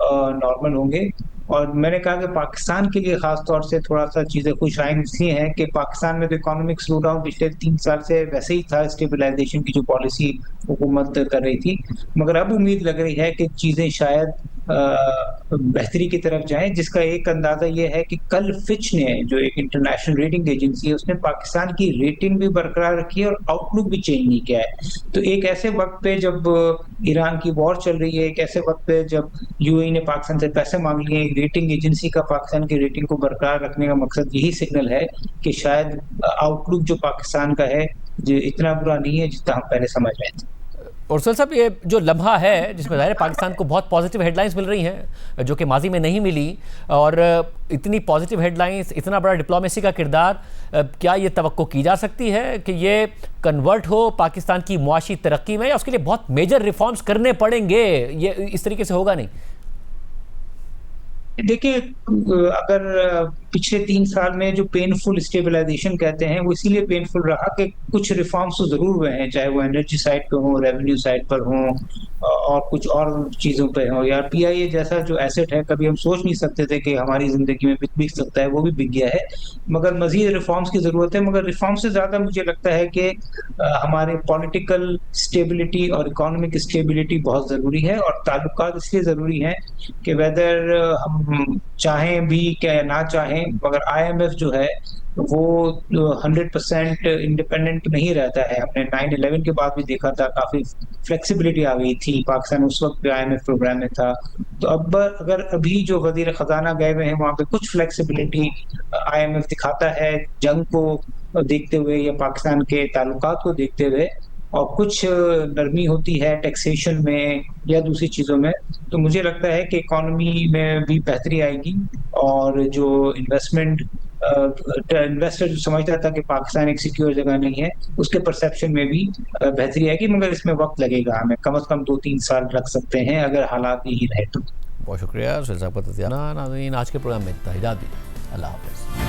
नॉर्मल होंगे। और मैंने कहा कि पाकिस्तान के लिए खास तौर से थोड़ा सा चीजें खुशाइन इसलिए हैं कि पाकिस्तान में तो इकोनॉमिक स्लो डाउन पिछले 3 साल से वैसे ही था, स्टेबलाइजेशन की जो पॉलिसी हुकूमत कर रही थी, मगर अब उम्मीद लग रही है कि चीजें शायद बेहतरी की तरफ जाएं। जिसका एक अंदाजा ये है कि कल फिच ने, जो एक इंटरनेशनल रेटिंग एजेंसी है, उसने पाकिस्तान की रेटिंग भी बरकरार रखी है और आउटलुक भी चेंज नहीं किया है। तो एक ऐसे वक्त पे जब ईरान की वॉर चल रही है, एक ऐसे वक्त पे जब यूएई ने पाकिस्तान से पैसे मांग लिए, एक रेटिंग एजेंसी का पाकिस्तान की रेटिंग को बरकरार रखने का मकसद यही सिग्नल है कि शायद आउटलुक जो पाकिस्तान का है जो इतना बुरा नहीं है जितना हम पहले समझ रहे थे। और सर साहब, ये जो लम्हा है जिसमें ज़ाहिर है पाकिस्तान को बहुत पॉजिटिव हेडलाइंस मिल रही हैं जो कि माजी में नहीं मिली, और इतनी पॉजिटिव हेडलाइंस, इतना बड़ा डिप्लोमेसी का किरदार, क्या ये तवक्को की जा सकती है कि ये कन्वर्ट हो पाकिस्तान की मुआशी तरक्की में, या उसके लिए बहुत मेजर रिफॉर्म्स करने पड़ेंगे? ये इस तरीके से होगा नहीं? देखिए, अगर पिछले 3 साल में जो पेनफुल स्टेबलाइजेशन कहते हैं, वो इसीलिए पेनफुल रहा कि कुछ रिफॉर्म्स तो जरूर हुए हैं, चाहे वो एनर्जी साइड पे हो, रेवेन्यू साइड पर हो, और कुछ और चीजों पे हो। यार पीआईए जैसा जो एसेट है, कभी हम सोच नहीं सकते थे कि हमारी जिंदगी में बिक सकता है, वो भी बिक गया है। मगर मजीद रिफॉर्म्स की जरूरत है। मगर रिफॉर्म से ज्यादा मुझे लगता है कि हमारे पॉलिटिकल स्टेबिलिटी और इकोनॉमिक स्टेबिलिटी बहुत जरूरी है। और ताल्लुकात इसलिए जरूरी है कि वेदर हम चाहें भी क्या ना चाहें, मगर आईएमएफ जो है वो 100% इंडिपेंडेंट नहीं रहता है। हमने 9/11 के बाद भी देखा था, काफी फ्लेक्सिबिलिटी आ गई थी। पाकिस्तान उस वक्त भी आईएमएफ प्रोग्राम में था। तो अब अगर अभी जो वजीर खजाना गए हुए हैं वहां पे कुछ फ्लेक्सिबिलिटी आईएमएफ दिखाता है, जंग को देखते हुए या पाकिस्तान के ताल्लुकात को देखते हुए, और कुछ नरमी होती है टैक्सेशन में या दूसरी चीजों में, तो मुझे लगता है कि इकोनॉमी में भी बेहतरी आएगी। और जो इन्वेस्टर जो समझता था कि पाकिस्तान एक सिक्योर जगह नहीं है, उसके परसेप्शन में भी बेहतरी आएगी। मगर इसमें वक्त लगेगा, हमें कम से कम 2-3 साल लग सकते हैं अगर हालात यही रहे तो। बहुत शुक्रिया सुहेल साहब का तज़किरा। नाज़रीन, आज के प्रोग्राम में इतना, इजाज़त दीजिए। अल्लाह हाफ़िज़।